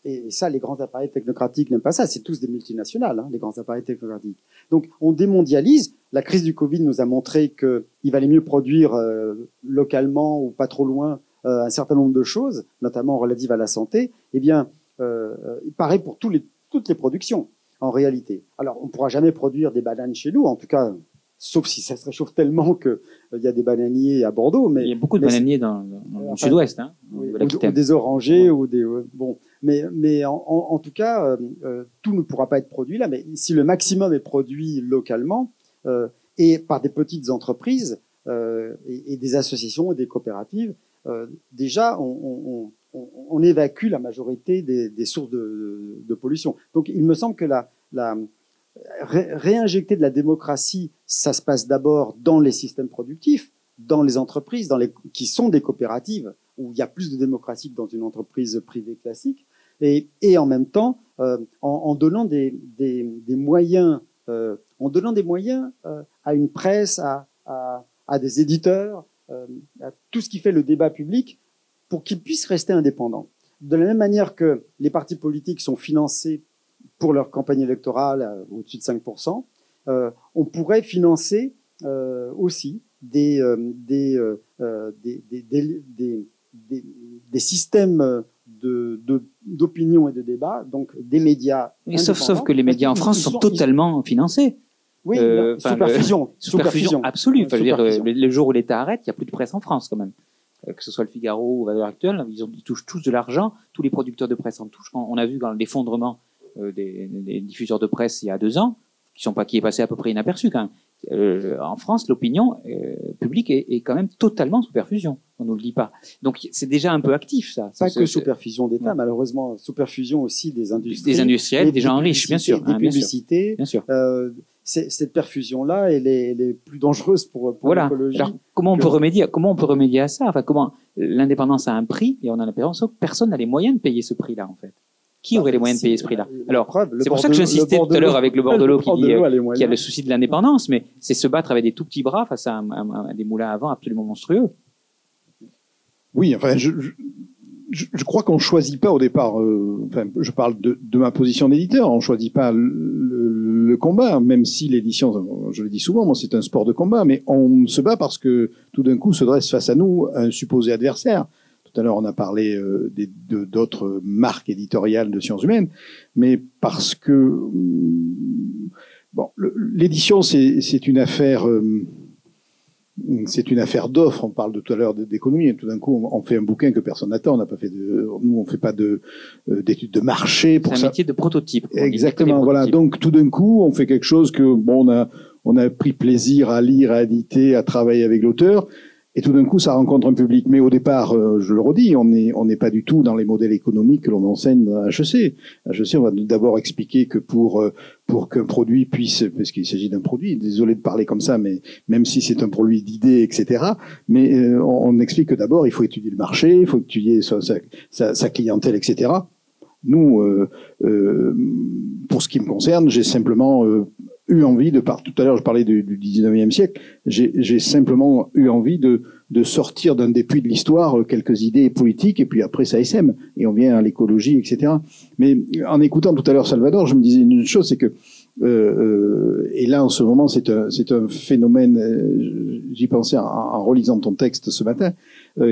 Et ça, les grands appareils technocratiques n'aiment pas ça. C'est tous des multinationales, les grands appareils technocratiques. Donc, on démondialise. La crise du Covid nous a montré qu'il valait mieux produire localement ou pas trop loin un certain nombre de choses, notamment relatives à la santé. Eh bien, il paraît pour toutes les productions, en réalité. Alors, on ne pourra jamais produire des bananes chez nous, en tout cas, sauf si ça se réchauffe tellement qu'il y a des bananiers à Bordeaux. Mais, il y a beaucoup de bananiers dans le sud-ouest. Oui, ou des orangers, ou des... bon. Mais en tout cas, tout ne pourra pas être produit là. Mais si le maximum est produit localement et par des petites entreprises et des associations et des coopératives, déjà on évacue la majorité des sources de pollution. Donc il me semble que réinjecter de la démocratie, ça se passe d'abord dans les systèmes productifs, dans les entreprises, qui sont des coopératives où il y a plus de démocratie que dans une entreprise privée classique. Et en même temps, en donnant des moyens, à une presse, à des éditeurs, à tout ce qui fait le débat public, pour qu'ils puissent rester indépendants. De la même manière que les partis politiques sont financés pour leur campagne électorale au-dessus de 5%, on pourrait financer aussi des systèmes d'opinion et de débat, donc des médias. Sauf que les médias en France sont totalement financés. Oui, superfusion absolue. Enfin, je veux dire, le jour où l'État arrête, il n'y a plus de presse en France quand même. Que ce soit le Figaro ou Valeurs Actuelles, ils touchent tous de l'argent. Tous les producteurs de presse en touchent. On a vu dans l'effondrement des diffuseurs de presse il y a 2 ans, qui est passé à peu près inaperçu quand même. En France, l'opinion publique est quand même totalement sous perfusion. On nous le dit pas. Donc c'est déjà un peu actif, ça. Pas que sous perfusion d'État, malheureusement, sous perfusion aussi des industries. Des industriels, des gens riches, bien sûr. Des publicités. Bien sûr. cette perfusion-là, elle est plus dangereuse pour voilà. l'écologie. Alors, comment on peut remédier à ça? Enfin, comment l'indépendance a un prix et on a l'impression que personne n'a les moyens de payer ce prix-là, en fait. Qui aurait les moyens de payer ce prix-là? Alors, c'est pour ça que j'insistais tout à l'heure avec le Bordelot qui a le souci de l'indépendance, mais c'est se battre avec des tout petits bras face à des moulins à vent absolument monstrueux. Oui, enfin, je crois qu'on choisit pas au départ. Enfin, je parle de ma position d'éditeur. On choisit pas le combat, même si l'édition, je le dis souvent, moi c'est un sport de combat, mais on se bat parce que tout d'un coup se dresse face à nous un supposé adversaire. Tout à l'heure, on a parlé d'autres marques éditoriales de sciences humaines, mais parce que bon, l'édition c'est une affaire. C'est une affaire d'offres. On parle de tout à l'heure d'économie, et tout d'un coup, on fait un bouquin que personne n'attend. Nous, on fait pas d'études de marché pour ça. C'est un métier de prototype. Exactement. Voilà. Donc, tout d'un coup, on fait quelque chose que, bon, on a pris plaisir à lire, à éditer, à travailler avec l'auteur. Et tout d'un coup, ça rencontre un public. Mais au départ, je le redis, on n'est pas du tout dans les modèles économiques que l'on enseigne à HEC. À HEC, on va d'abord expliquer que pour qu'un produit puisse, parce qu'il s'agit d'un produit, désolé de parler comme ça, mais même si c'est un produit d'idées, etc., mais on explique que d'abord, il faut étudier le marché, il faut étudier sa clientèle, etc. Nous, pour ce qui me concerne, j'ai simplement eu envie tout à l'heure je parlais du 19e siècle, j'ai simplement eu envie de sortir d'un des puits de l'histoire quelques idées politiques, et puis après ça sème, et on vient à l'écologie, etc. Mais en écoutant tout à l'heure Salvador, je me disais une chose, c'est que et là en ce moment c'est un phénomène, j'y pensais en relisant ton texte ce matin,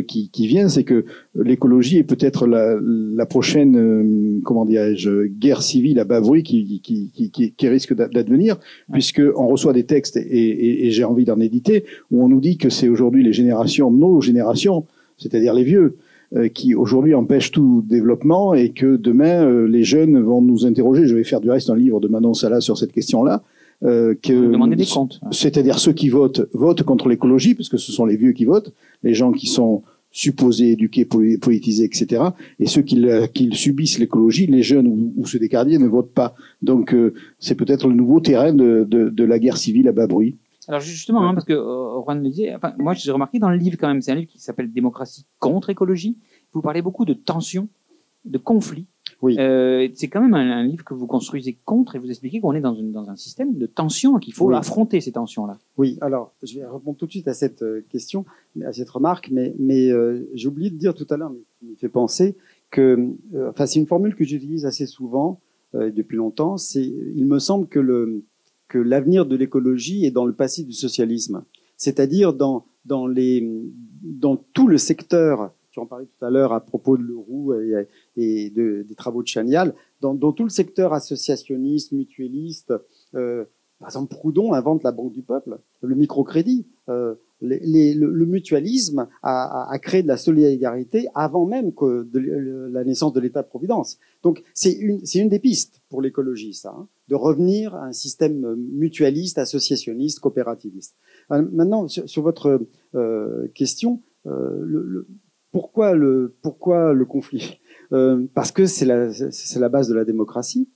qui vient, c'est que l'écologie est peut-être la prochaine, comment dirais-je, guerre civile à bas bruit qui risque d'advenir, puisque on reçoit des textes et j'ai envie d'en éditer où on nous dit que c'est aujourd'hui nos générations, c'est-à-dire les vieux, qui aujourd'hui empêchent tout développement, et que demain les jeunes vont nous interroger. Je vais faire du reste un livre de Manon Sala sur cette question-là. Demander des comptes. C'est-à-dire ceux qui votent contre l'écologie, parce que ce sont les vieux qui votent, les gens qui sont supposés, éduqués, politisés, etc. Et ceux qui subissent l'écologie, les jeunes ou ceux des quartiers, ne votent pas. Donc c'est peut-être le nouveau terrain de la guerre civile à bas bruit. Alors justement, parce que Juan le disait, enfin, moi j'ai remarqué dans le livre quand même, c'est un livre qui s'appelle Démocratie contre écologie. Vous parlez beaucoup de tensions, de conflits. Oui. C'est quand même un livre que vous construisez contre, et vous expliquez qu'on est dans un système de tensions, qu'il faut affronter ces tensions-là. Oui, alors je vais répondre tout de suite à cette question, à cette remarque, mais j'ai oublié de dire tout à l'heure, mais qui me fait penser que, c'est une formule que j'utilise assez souvent depuis longtemps. Il me semble que l'avenir de l'écologie est dans le passé du socialisme, c'est-à-dire dans tout le secteur. Tu en parlais tout à l'heure à propos de Leroux et des travaux de Chanial, dans tout le secteur associationniste, mutualiste. Par exemple, Proudhon invente la Banque du Peuple, le microcrédit. Le mutualisme a créé de la solidarité avant même que la naissance de l'État-providence. Donc, c'est une des pistes pour l'écologie, ça, de revenir à un système mutualiste, associationniste, coopérativiste. Maintenant, sur votre question, pourquoi le conflit? Parce que c'est la base de la démocratie.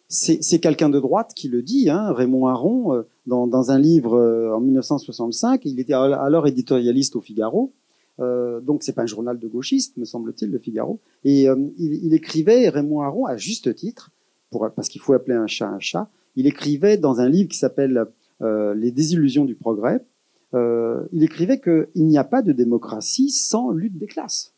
C'est quelqu'un de droite qui le dit, Raymond Aron, dans un livre en 1965. Il était alors éditorialiste au Figaro. Donc c'est pas un journal de gauchiste, me semble-t-il, le Figaro. Et il écrivait, Raymond Aron, à juste titre, parce qu'il faut appeler un chat, il écrivait dans un livre qui s'appelle Les désillusions du progrès. Il écrivait qu'il n'y a pas de démocratie sans lutte des classes.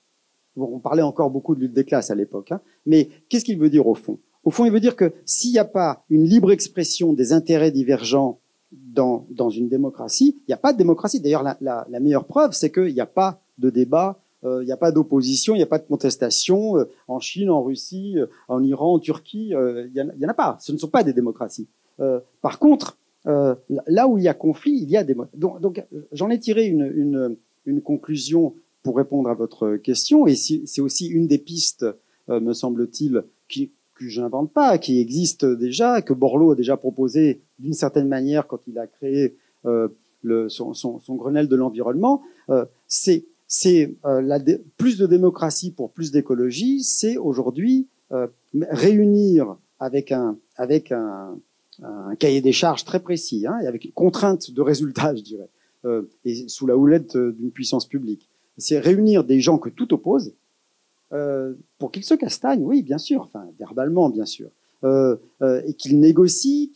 Bon, on parlait encore beaucoup de lutte des classes à l'époque, mais qu'est-ce qu'il veut dire au fond? Au fond, il veut dire que s'il n'y a pas une libre expression des intérêts divergents dans une démocratie, il n'y a pas de démocratie. D'ailleurs, la meilleure preuve, c'est qu'il n'y a pas de débat, il n'y a pas d'opposition, il n'y a pas de contestation en Chine, en Russie, en Iran, en Turquie. Il y en a pas. Ce ne sont pas des démocraties. Par contre, là où il y a conflit, il y a des... Donc j'en ai tiré une conclusion pour répondre à votre question, et c'est aussi une des pistes, me semble-t-il, que je n'invente pas, qui existe déjà, que Borloo a déjà proposé d'une certaine manière quand il a créé son Grenelle de l'environnement. Plus de démocratie pour plus d'écologie, c'est aujourd'hui réunir avec un cahier des charges très précis, hein, et avec contrainte de résultats, je dirais, et sous la houlette d'une puissance publique. C'est réunir des gens que tout oppose pour qu'ils se castagnent, oui, bien sûr, enfin verbalement, bien sûr, et qu'ils négocient,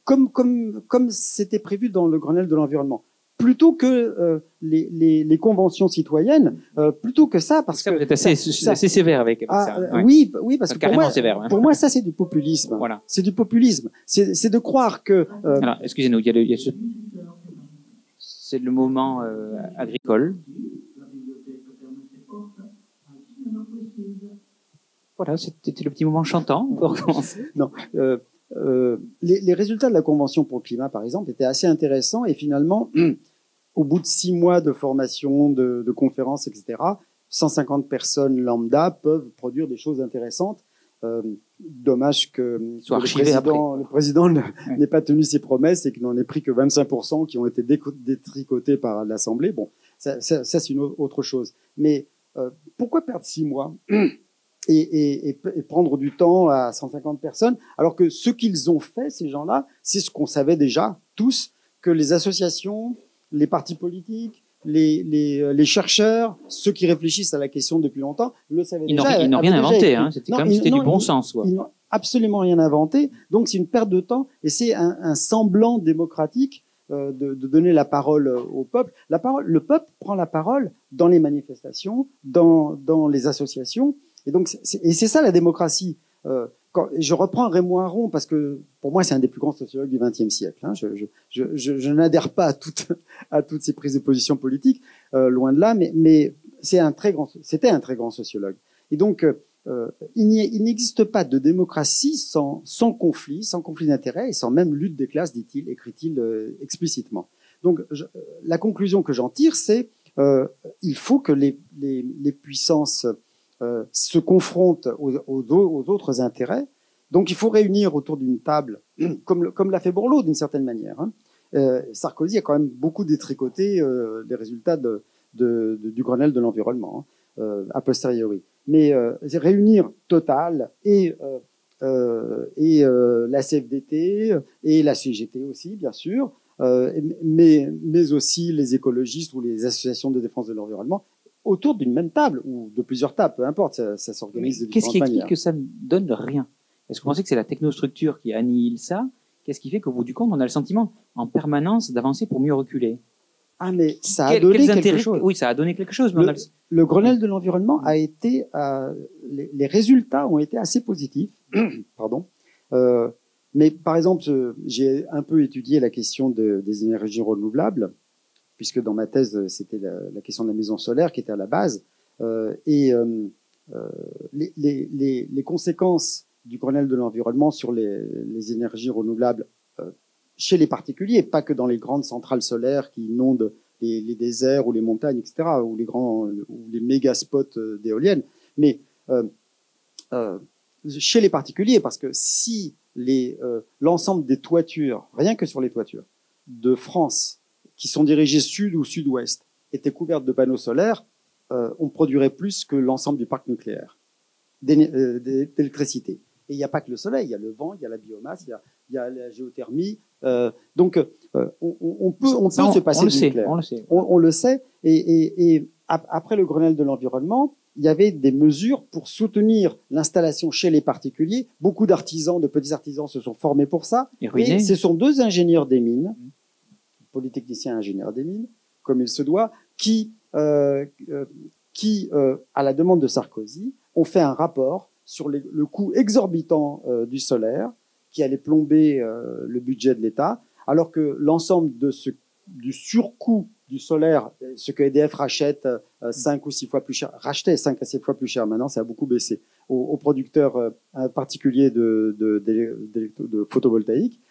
comme c'était prévu dans le Grenelle de l'environnement. Plutôt que les conventions citoyennes, plutôt que ça, parce que vous êtes assez sévère avec ça. Ouais. Oui, parce que pour moi, ça c'est du populisme. Voilà. C'est du populisme. C'est de croire que. Alors, excusez-nous, c'est le moment agricole. Voilà, c'était le petit moment chantant pour commencer. Non. Les résultats de la Convention pour le climat, par exemple, étaient assez intéressants et finalement, au bout de 6 mois de formation, de conférences, etc., 150 personnes lambda peuvent produire des choses intéressantes. Dommage que le président n'ait pas tenu ses promesses et qu'il n'en ait pris que 25% qui ont été détricotés par l'Assemblée. Bon, ça c'est une autre chose. Mais pourquoi perdre 6 mois et prendre du temps à 150 personnes, alors que ce qu'ils ont fait, ces gens-là, c'est ce qu'on savait déjà, tous, que les associations, les partis politiques, les chercheurs, ceux qui réfléchissent à la question depuis longtemps, le savaient déjà. Ils n'ont rien inventé, hein. C'était du bon sens. Ils n'ont absolument rien inventé, donc c'est une perte de temps, et c'est un semblant démocratique de donner la parole au peuple. Le peuple prend la parole dans les manifestations, dans les associations, et donc c'est ça la démocratie. Quand je reprends Raymond Aron parce que pour moi c'est un des plus grands sociologues du XXe siècle. Hein. Je n'adhère pas à toutes ces prises de position politiques, loin de là, mais c'était un très grand sociologue. Et donc il n'existe pas de démocratie sans conflit d'intérêts et sans même lutte des classes, dit-il, écrit-il explicitement. Donc la conclusion que j'en tire, c'est il faut que les puissances se confrontent aux autres intérêts. Donc il faut réunir autour d'une table, comme l'a fait Borloo d'une certaine manière. Hein. Sarkozy a quand même beaucoup détricoté les résultats du Grenelle de l'environnement, hein, a posteriori. Mais réunir Total et la CFDT et la CGT aussi, bien sûr, mais aussi les écologistes ou les associations de défense de l'environnement, autour d'une même table, ou de plusieurs tables, peu importe, ça s'organise de différentes manières. Qu'est-ce qui explique que ça ne donne rien? Est-ce que vous pensez que c'est la technostructure qui annihile ça? Qu'est-ce qui fait qu'au bout du compte, on a le sentiment en permanence d'avancer pour mieux reculer? Ah, mais ça a donné quelque chose. Oui, ça a donné quelque chose. Mais le Grenelle de l'environnement a été... les résultats ont été assez positifs. Pardon. Mais par exemple, j'ai un peu étudié la question des énergies renouvelables, puisque dans ma thèse, c'était la question de la maison solaire qui était à la base. Les conséquences du Grenelle de l'environnement sur les énergies renouvelables chez les particuliers, pas que dans les grandes centrales solaires qui inondent les déserts ou les montagnes, etc., ou les méga spots d'éoliennes, mais chez les particuliers, parce que si l'ensemble des toitures, rien que sur les toitures de France, qui sont dirigées sud ou sud-ouest, étaient couvertes de panneaux solaires, on produirait plus que l'ensemble du parc nucléaire d'électricité. Et il n'y a pas que le soleil, il y a le vent, il y a la biomasse, il y a la géothermie. Donc, on peut se passer du nucléaire. On le sait. Et après le Grenelle de l'environnement, il y avait des mesures pour soutenir l'installation chez les particuliers. Beaucoup d'artisans, de petits artisans se sont formés pour ça. Et ce sont 2 ingénieurs des mines, polytechniciens ingénieurs des mines, comme il se doit, qui à la demande de Sarkozy, ont fait un rapport sur le coût exorbitant du solaire qui allait plomber le budget de l'État, alors que l'ensemble du surcoût du solaire, ce que EDF rachète 5 ou 6 fois plus cher, rachetait 5 à 6 fois plus cher, maintenant ça a beaucoup baissé, aux producteurs particuliers de photovoltaïque,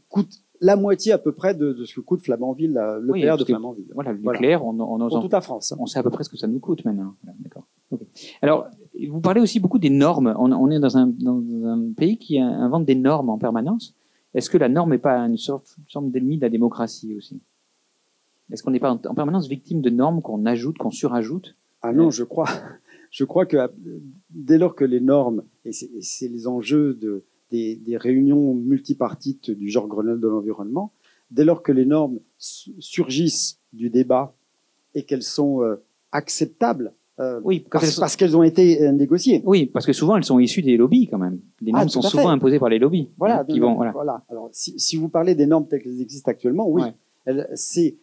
coûte la moitié à peu près de ce que coûte Flamanville, le PR de Flamanville. Voilà, le nucléaire, pour toute la France. On sait à peu près ce que ça nous coûte maintenant. Voilà, d'accord. Okay. Alors, vous parlez aussi beaucoup des normes. On est dans un pays qui invente des normes en permanence. Est-ce que la norme n'est pas une sorte d'ennemi de la démocratie aussi? Est-ce qu'on n'est pas en permanence victime de normes qu'on ajoute, qu'on surajoute? Ah non, je crois que dès lors que les normes, et c'est les enjeux des réunions multipartites du genre Grenelle de l'environnement, dès lors que les normes surgissent du débat et qu'elles sont acceptables, Oui, parce qu'elles ont été négociées. Oui, parce que souvent elles sont issues des lobbies quand même. Les normes sont souvent imposées par les lobbies. Voilà. Qui vont, voilà. Voilà. Alors, si vous parlez des normes telles qu'elles existent actuellement, oui, Ouais. c'est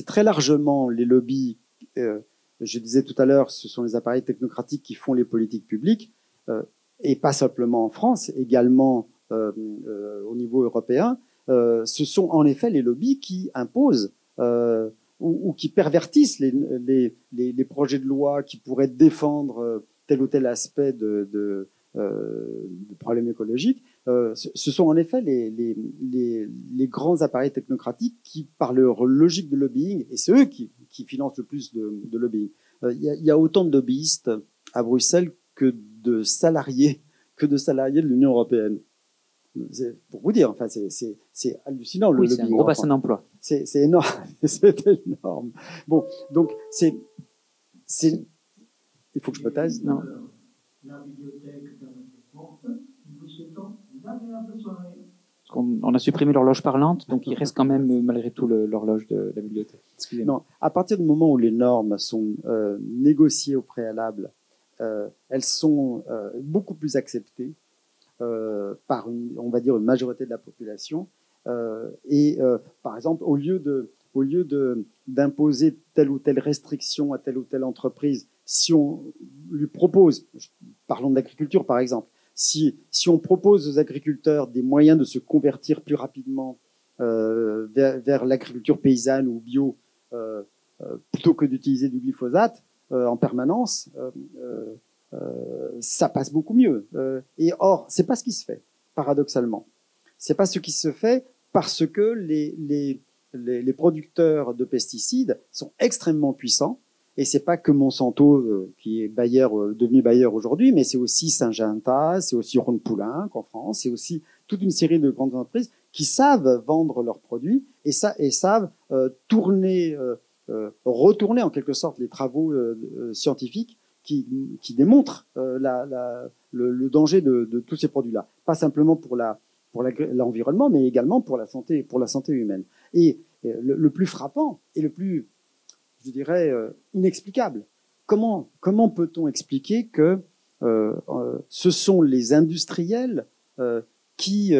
très largement les lobbies. Je disais tout à l'heure, ce sont les appareils technocratiques qui font les politiques publiques, et pas simplement en France, également au niveau européen. Ce sont en effet les lobbies qui imposent ou qui pervertissent les projets de loi qui pourraient défendre tel ou tel aspect de problèmes écologiques. Ce sont en effet les grands appareils technocratiques qui, par leur logique de lobbying, et c'est eux qui financent le plus de lobbying. Il y a autant de lobbyistes à Bruxelles que de salariés de l'Union européenne. Pour vous dire, enfin, c'est hallucinant le lobbying. C'est un gros bassin d'emploi. C'est énorme, c'est énorme. Bon, donc il faut que je me taise. Non. La bibliothèque dans notre porte, nous vous souhaitons une agréable soirée. On a supprimé l'horloge parlante, donc il reste quand même malgré tout l'horloge de la bibliothèque. Excusez-moi. Non, à partir du moment où les normes sont négociées au préalable, elles sont beaucoup plus acceptées par on va dire une majorité de la population. Par exemple, au lieu d'imposer telle ou telle restriction à telle ou telle entreprise, si on lui propose, parlons de l'agriculture par exemple, si on propose aux agriculteurs des moyens de se convertir plus rapidement vers l'agriculture paysanne ou bio, plutôt que d'utiliser du glyphosate en permanence, ça passe beaucoup mieux. Et or, c'est pas ce qui se fait, paradoxalement. C'est pas ce qui se fait parce que les producteurs de pesticides sont extrêmement puissants. Et c'est pas que Monsanto qui est devenu Bayer aujourd'hui, mais c'est aussi Syngenta, c'est aussi Rhône-Poulenc en France, c'est aussi toute une série de grandes entreprises qui savent vendre leurs produits et savent retourner en quelque sorte les travaux scientifiques qui démontrent le danger de tous ces produits-là. Pas simplement pour l'environnement, mais également pour la santé humaine. Et le plus frappant et le plus, je dirais, inexplicable. Comment peut-on expliquer que ce sont les industriels qui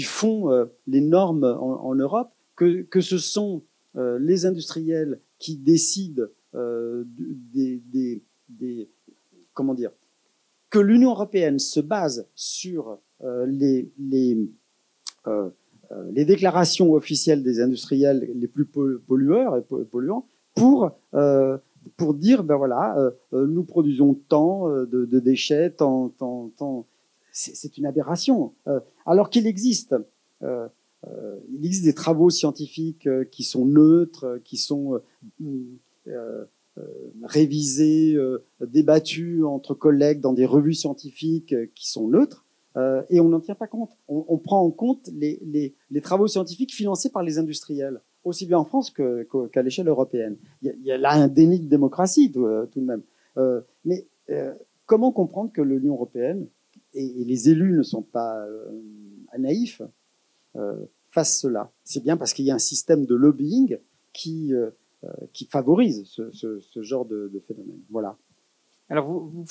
font les normes en Europe, que ce sont les industriels qui décident comment dire, que l'Union européenne se base sur les déclarations officielles des industriels les plus pollueurs et polluants pour dire ben voilà, nous produisons tant de déchets, tant. C'est une aberration. Alors qu'il existe des travaux scientifiques qui sont neutres, qui sont révisés, débattus entre collègues dans des revues scientifiques qui sont neutres, et on n'en tient pas compte. On prend en compte les travaux scientifiques financés par les industriels, aussi bien en France qu'à l'échelle européenne. Il y a là un déni de démocratie tout de même. Mais comment comprendre que l'Union européenne, et les élus ne sont pas naïfs, fassent cela? C'est bien parce qu'il y a un système de lobbying qui favorise ce genre de phénomène. Voilà. Alors vous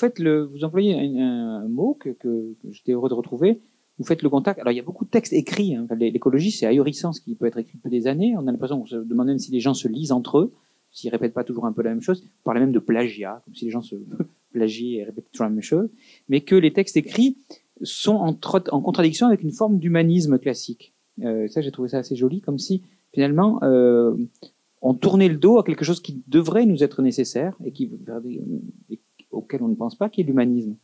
employez un mot que j'étais heureux de retrouver. Vous faites le contact. Alors il y a beaucoup de textes écrits. Hein. L'écologie, c'est ahurissant, ce qui peut être écrit depuis des années. On a l'impression qu'on se demande même si les gens se lisent entre eux, s'ils répètent pas toujours un peu la même chose. On parlait même de plagiat, comme si les gens se plagient et répètent toujours la même chose. Mais que les textes écrits sont en contradiction avec une forme d'humanisme classique. Ça, j'ai trouvé ça assez joli, comme si finalement on tournait le dos à quelque chose qui devrait nous être nécessaire et auquel on ne pense pas, qui est l'humanisme.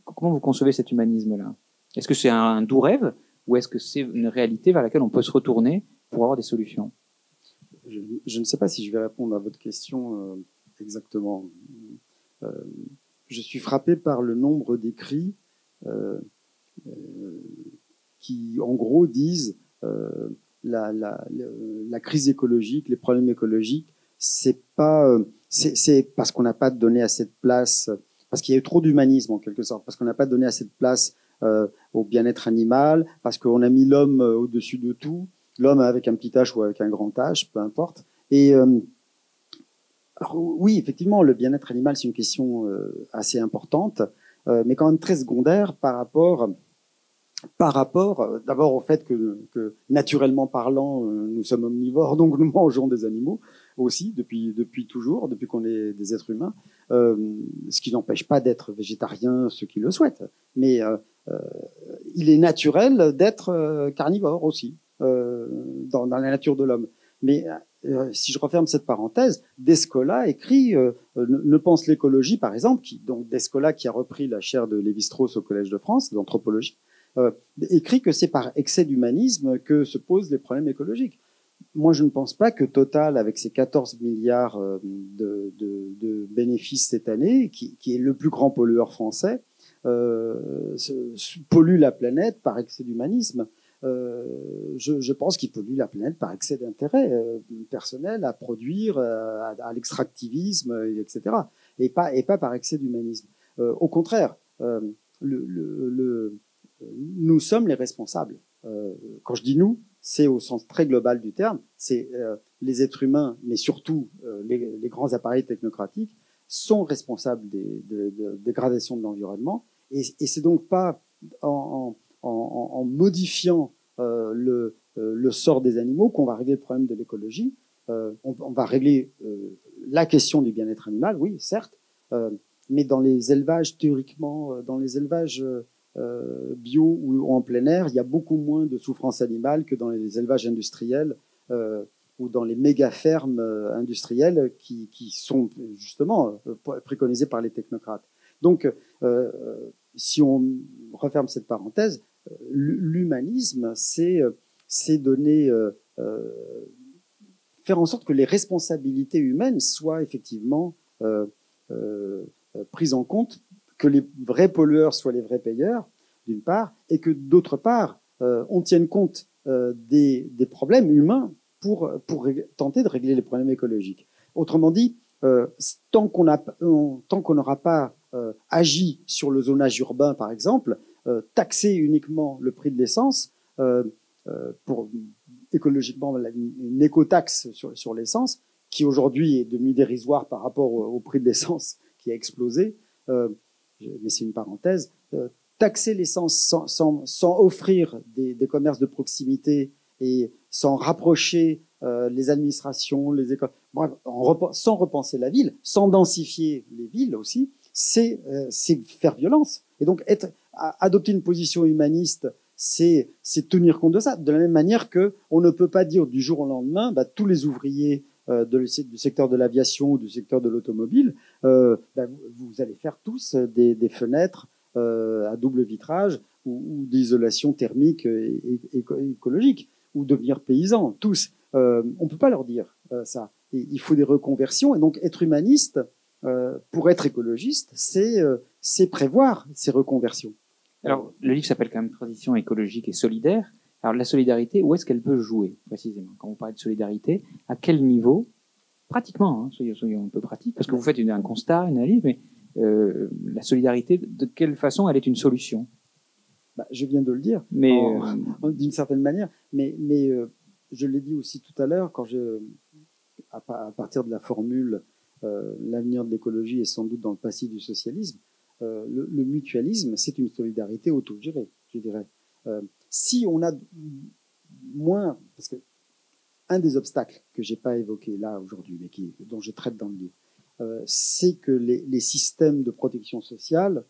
Comment vous concevez cet humanisme-là? Est-ce que c'est un doux rêve ou est-ce que c'est une réalité vers laquelle on peut se retourner pour avoir des solutions? Je ne sais pas si je vais répondre à votre question exactement. Je suis frappé par le nombre d'écrits qui, en gros, disent la crise écologique, les problèmes écologiques, c'est parce qu'on n'a pas donné assez de place, parce qu'il y a eu trop d'humanisme en quelque sorte, parce qu'on n'a pas donné assez de place au bien-être animal, parce qu'on a mis l'homme au-dessus de tout, l'homme avec un petit H ou avec un grand H, peu importe. Et alors, oui, effectivement, le bien-être animal, c'est une question assez importante, mais quand même très secondaire par rapport d'abord au fait que naturellement parlant, nous sommes omnivores, donc nous mangeons des animaux aussi depuis toujours, depuis qu'on est des êtres humains, ce qui n'empêche pas d'être végétarien ceux qui le souhaitent, mais il est naturel d'être carnivore aussi dans la nature de l'homme. Mais si je referme cette parenthèse, Descola écrit Ne pense l'écologie, par exemple, donc Descola qui a repris la chaire de Lévi-Strauss au Collège de France d'anthropologie, écrit que c'est par excès d'humanisme que se posent les problèmes écologiques. Moi, je ne pense pas que Total, avec ses 14 milliards de bénéfices cette année, qui est le plus grand pollueur français, pollue la planète par excès d'humanisme. Je pense qu'il pollue la planète par excès d'intérêt personnel à produire, à l'extractivisme, etc. Et pas par excès d'humanisme. Au contraire, nous sommes les responsables. Quand je dis nous, c'est au sens très global du terme, c'est les êtres humains, mais surtout les grands appareils technocratiques, sont responsables des dégradations de l'environnement. Et c'est donc pas en modifiant le sort des animaux qu'on va régler le problème de l'écologie. On va régler la question du bien-être animal, oui, certes, mais dans les élevages, théoriquement, dans les élevages bio ou en plein air, il y a beaucoup moins de souffrance animale que dans les élevages industriels ou dans les méga-fermes industrielles qui sont justement préconisées par les technocrates. Donc, si on referme cette parenthèse, l'humanisme, c'est donner, faire en sorte que les responsabilités humaines soient effectivement prises en compte, que les vrais pollueurs soient les vrais payeurs, d'une part, et que d'autre part, on tienne compte des problèmes humains pour tenter de régler les problèmes écologiques. Autrement dit, tant qu'on n'aura pas agi sur le zonage urbain, par exemple, taxer uniquement le prix de l'essence, pour écologiquement une écotaxe sur l'essence, qui aujourd'hui est devenue dérisoire par rapport au prix de l'essence qui a explosé, mais c'est une parenthèse, taxer l'essence sans offrir des commerces de proximité et sans rapprocher les administrations, les écoles, bref, sans repenser la ville, sans densifier les villes aussi, c'est faire violence. Et donc, adopter une position humaniste, c'est tenir compte de ça. De la même manière qu'on ne peut pas dire du jour au lendemain, tous les ouvriers du secteur de l'aviation ou du secteur de l'automobile, vous allez faire tous des fenêtres à double vitrage ou d'isolation thermique écologique, ou devenir paysans, tous. On ne peut pas leur dire ça. Et il faut des reconversions. Et donc, être humaniste, pour être écologiste, c'est prévoir ces reconversions. Alors, le livre s'appelle quand même Transition écologique et solidaire. Alors, la solidarité, où est-ce qu'elle peut jouer, précisément? Quand on parle de solidarité, à quel niveau? Pratiquement, soyons un peu pratiques, parce que vous faites un constat, une analyse, mais la solidarité, de quelle façon elle est une solution? Je viens de le dire, mais d'une certaine manière, mais je l'ai dit aussi tout à l'heure, à partir de la formule l'avenir de l'écologie est sans doute dans le passif du socialisme, le mutualisme, c'est une solidarité autogérée, je dirais. Si on a moins, parce que un des obstacles que j'ai pas évoqué là aujourd'hui, mais dont je traite dans le livre, c'est que les systèmes de protection sociale,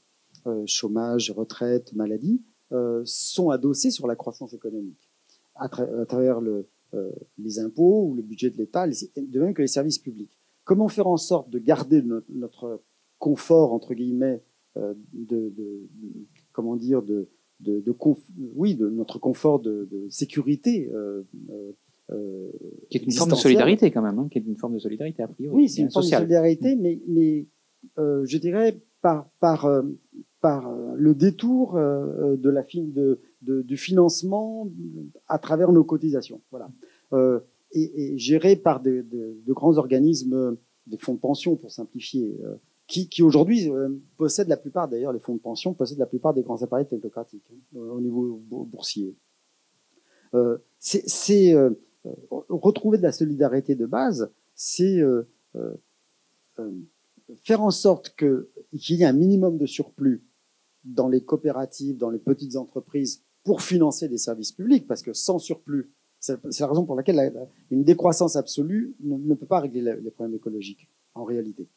chômage, retraite, maladie, sont adossés sur la croissance économique, à travers les impôts ou le budget de l'État, de même que les services publics. Comment faire en sorte de garder notre confort, entre guillemets, comment dire, de notre confort de sécurité, qui est une forme de solidarité quand même, qui est une forme de solidarité a priori. Oui, c'est une forme de solidarité, mais je dirais par le détour du financement à travers nos cotisations, voilà, et géré par de grands organismes, des fonds de pension pour simplifier, qui aujourd'hui possède la plupart, d'ailleurs, les fonds de pension possèdent la plupart des grands appareils technocratiques au niveau boursier. Retrouver de la solidarité de base, c'est faire en sorte qu'il y ait un minimum de surplus dans les coopératives, dans les petites entreprises, pour financer des services publics, parce que sans surplus, c'est la raison pour laquelle une décroissance absolue ne peut pas régler les problèmes écologiques, en réalité.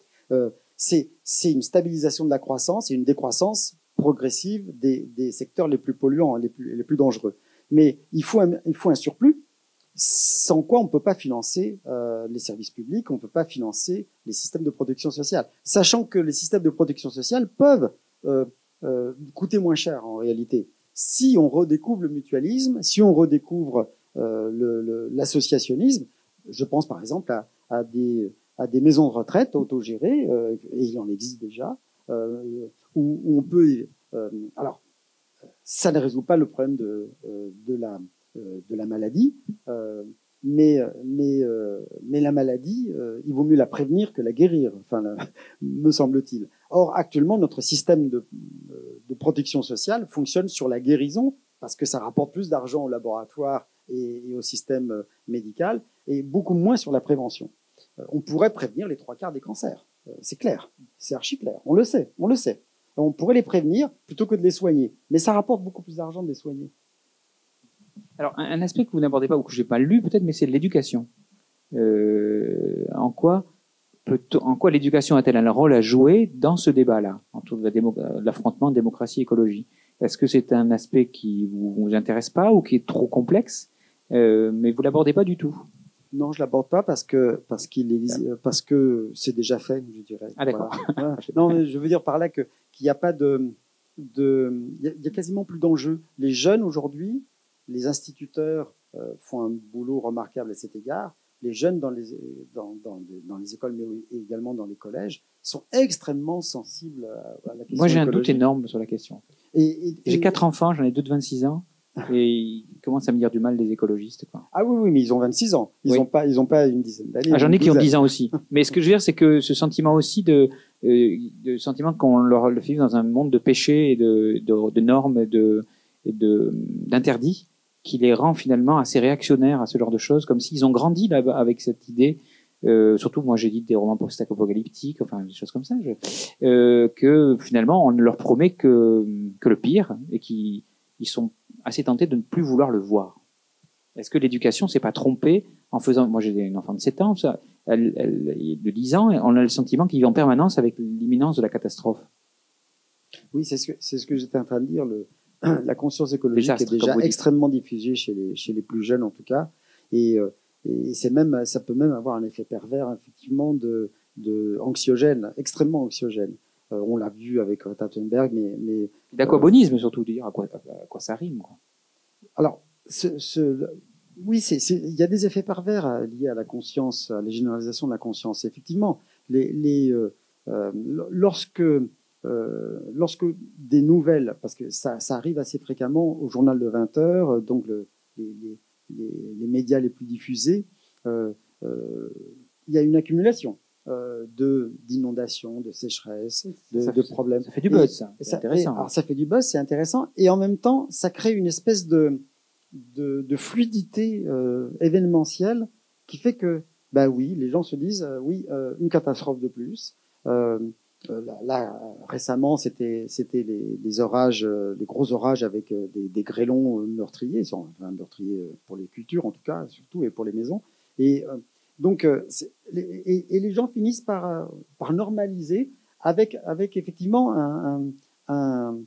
C'est une stabilisation de la croissance et une décroissance progressive des secteurs les plus polluants, les plus dangereux. Mais il faut un surplus, sans quoi on ne peut pas financer les services publics, on ne peut pas financer les systèmes de protection sociale. Sachant que les systèmes de protection sociale peuvent coûter moins cher, en réalité. Si on redécouvre le mutualisme, si on redécouvre l'associationnisme, je pense par exemple à des maisons de retraite autogérées, et il en existe déjà, où on peut... alors, ça ne résout pas le problème de la maladie, mais la maladie, il vaut mieux la prévenir que la guérir, me semble-t-il. Or, actuellement, notre système de protection sociale fonctionne sur la guérison, parce que ça rapporte plus d'argent au laboratoire et au système médical, et beaucoup moins sur la prévention. On pourrait prévenir les 3/4 des cancers, c'est clair, c'est archi clair, on le sait. On pourrait les prévenir plutôt que de les soigner, mais ça rapporte beaucoup plus d'argent de les soigner. Alors, un aspect que vous n'abordez pas ou que je n'ai pas lu peut-être, mais c'est l'éducation. En quoi l'éducation a-t-elle un rôle à jouer dans ce débat-là, autour de l'affrontement démocratie-écologie? Est-ce que c'est un aspect qui vous intéresse pas ou qui est trop complexe, mais vous l'abordez pas du tout? Non, je l'aborde pas parce que c'est déjà fait, je dirais. Ah d'accord. Voilà. Non, mais je veux dire par là qu'il n'y a pas il y a quasiment plus d'enjeux. Les jeunes aujourd'hui, les instituteurs font un boulot remarquable à cet égard. Les jeunes dans les écoles, mais également dans les collèges, sont extrêmement sensibles à la question. Moi, j'ai un doute énorme sur la question. J'ai 4 enfants, j'en ai 2 de 26 ans. Et ils commencent à me dire du mal des écologistes, quoi. Ah oui, mais ils ont 26 ans. Ils n'ont pas une dizaine d'années. Ah, j'en ai qui ont 10 ans aussi. Mais ce que je veux dire, c'est que ce sentiment aussi de sentiment qu'on leur le fait dans un monde de péché et de normes et d'interdits, qui les rend finalement assez réactionnaires à ce genre de choses, comme s'ils ont grandi là avec cette idée. Surtout, moi, j'ai dit des romans post-apocalyptiques, enfin des choses comme ça, que finalement on leur promet que le pire et qu'ils sont assez tentés de ne plus vouloir le voir. Est-ce que l'éducation s'est pas trompée en faisant... Moi, j'ai une enfant de 7 ans, de 10 ans, et on a le sentiment qu'il vit en permanence avec l'imminence de la catastrophe. Oui, c'est ce que j'étais en train de dire. La conscience écologique est déjà extrêmement diffusée chez les plus jeunes, en tout cas. Et ça peut même avoir un effet pervers, effectivement, anxiogène, extrêmement anxiogène. On l'a vu avec Greta Thunberg, mais d'aquabonisme surtout, dire à quoi ça rime, quoi. Alors, oui, il y a des effets pervers liés à la conscience, à la généralisation de la conscience. Effectivement, lorsque des nouvelles, parce que ça arrive assez fréquemment au journal de 20 heures, donc les médias les plus diffusés, il y a une accumulation d'inondations, de sécheresse, de problèmes. Ça fait du buzz, ça. C'est intéressant. Alors, ça fait du buzz, c'est intéressant, et en même temps, ça crée une espèce de fluidité événementielle qui fait que, bah oui, les gens se disent, une catastrophe de plus. Là, récemment, c'était les orages, les gros orages avec des grêlons meurtriers, meurtriers pour les cultures en tout cas, surtout, et pour les maisons. Et donc, les gens finissent par normaliser avec effectivement un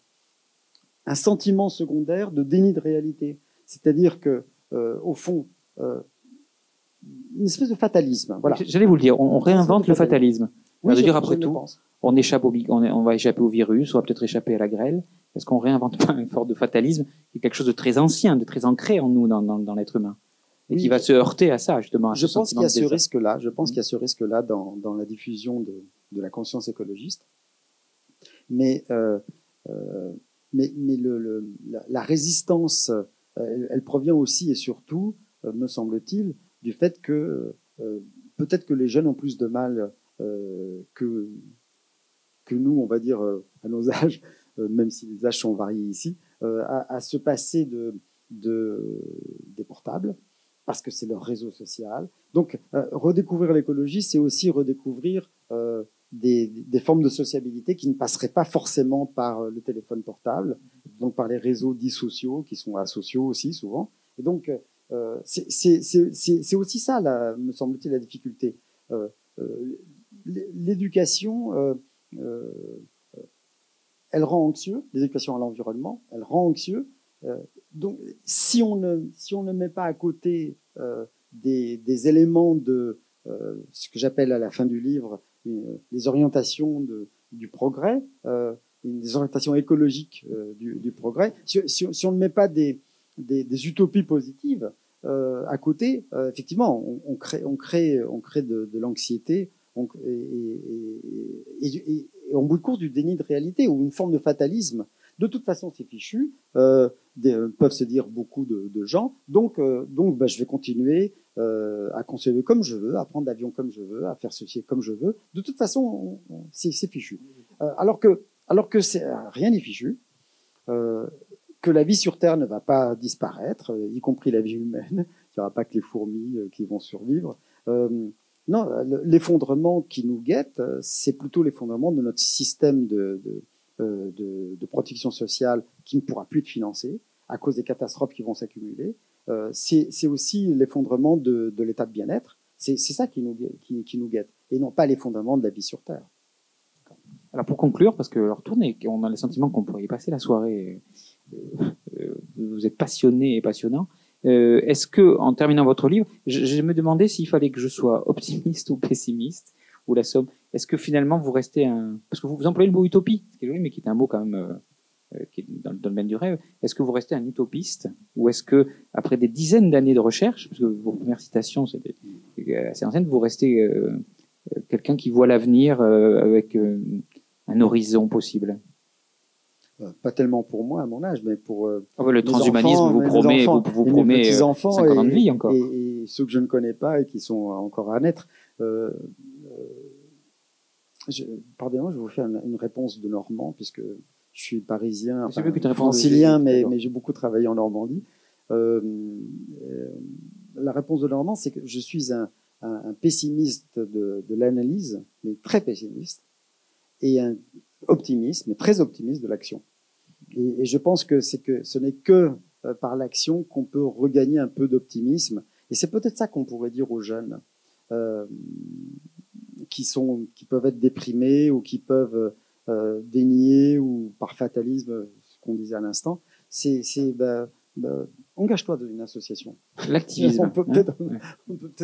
sentiment secondaire de déni de réalité. C'est-à-dire que, au fond, une espèce de fatalisme. Voilà. J'allais vous le dire, on réinvente le fatalisme. Oui, dire après tout, on va échapper au virus, on va peut-être échapper à la grêle. Est-ce qu'on réinvente pas une forme de fatalisme qui est quelque chose de très ancien, de très ancré en nous, dans l'être humain, et qui va se heurter à ça, justement. Je pense qu'il y a ce risque-là. Je pense qu'il y a ce risque-là dans la diffusion de la conscience écologiste. Mais la résistance, elle provient aussi et surtout, me semble-t-il, du fait que peut-être que les jeunes ont plus de mal que que nous, on va dire, à nos âges, même si les âges sont variés ici, à se passer des portables, parce que c'est leur réseau social. Donc, redécouvrir l'écologie, c'est aussi redécouvrir des formes de sociabilité qui ne passeraient pas forcément par le téléphone portable, donc par les réseaux dits sociaux, qui sont asociaux aussi souvent. Et donc, c'est aussi ça, me semble-t-il, la difficulté. L'éducation, elle rend anxieux, l'éducation à l'environnement, elle rend anxieux. Donc, si on ne met pas à côté des éléments de ce que j'appelle à la fin du livre les orientations du progrès, des orientations écologiques du progrès, si on ne met pas des utopies positives à côté, effectivement, on crée de l'anxiété et en bout de course du déni de réalité ou une forme de fatalisme. De toute façon, c'est fichu, peuvent se dire beaucoup de gens. Donc je vais continuer à consommer comme je veux, à prendre l'avion comme je veux, à faire ceci comme je veux. De toute façon, c'est fichu. Alors que rien n'est fichu, que la vie sur Terre ne va pas disparaître, y compris la vie humaine. Il n'y aura pas que les fourmis qui vont survivre. Non, l'effondrement qui nous guette, c'est plutôt l'effondrement de notre système de protection sociale qui ne pourra plus être financé à cause des catastrophes qui vont s'accumuler. C'est aussi l'effondrement de l'état de bien-être. C'est ça qui nous guette, et non pas l'effondrement de la vie sur Terre. Alors pour conclure, parce que leur tournée, on a le sentiment qu'on pourrait y passer la soirée. Vous êtes passionné et passionnant. Est-ce que, en terminant votre livre, je me demandais s'il fallait que je sois optimiste ou pessimiste, ou la somme. Est-ce que finalement vous restez parce que vous employez le mot utopie, ce qui est joli, mais qui est un mot quand même qui est dans le domaine du rêve. Est-ce que vous restez un utopiste, ou est-ce que après des dizaines d'années de recherche, parce que vos premières citations c'était assez anciennes, vous restez quelqu'un qui voit l'avenir avec un horizon possible? Pas tellement pour moi à mon âge, mais pour le transhumanisme vous promet 50 ans de vie encore. Et ceux que je ne connais pas et qui sont encore à naître. Pardonnez-moi, je vais vous faire une réponse de Normand, puisque je suis parisien, francilien, mais j'ai beaucoup travaillé en Normandie. La réponse de Normand, c'est que je suis un pessimiste de l'analyse, mais très pessimiste, et un optimiste, mais très optimiste de l'action. Et je pense que ce n'est que par l'action qu'on peut regagner un peu d'optimisme. Et c'est peut-être ça qu'on pourrait dire aux jeunes qui peuvent être déprimés ou qui peuvent dénier ou par fatalisme, ce qu'on disait à l'instant. Engage-toi dans une association. L'activisme. On peut peut-être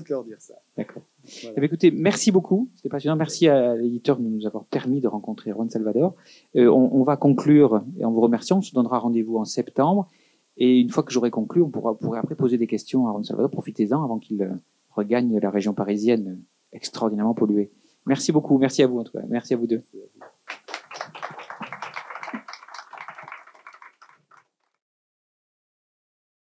leur dire ça. D'accord. Voilà. Eh bien, écoutez, merci beaucoup. C'était passionnant. Merci à l'éditeur de nous avoir permis de rencontrer Juan Salvador. On va conclure et en vous remerciant. On se donnera rendez-vous en septembre. Et une fois que j'aurai conclu, on pourrait après poser des questions à Juan Salvador. Profitez-en avant qu'il regagne la région parisienne extraordinairement polluée. Merci beaucoup. Merci à vous en tout cas. Merci à vous deux.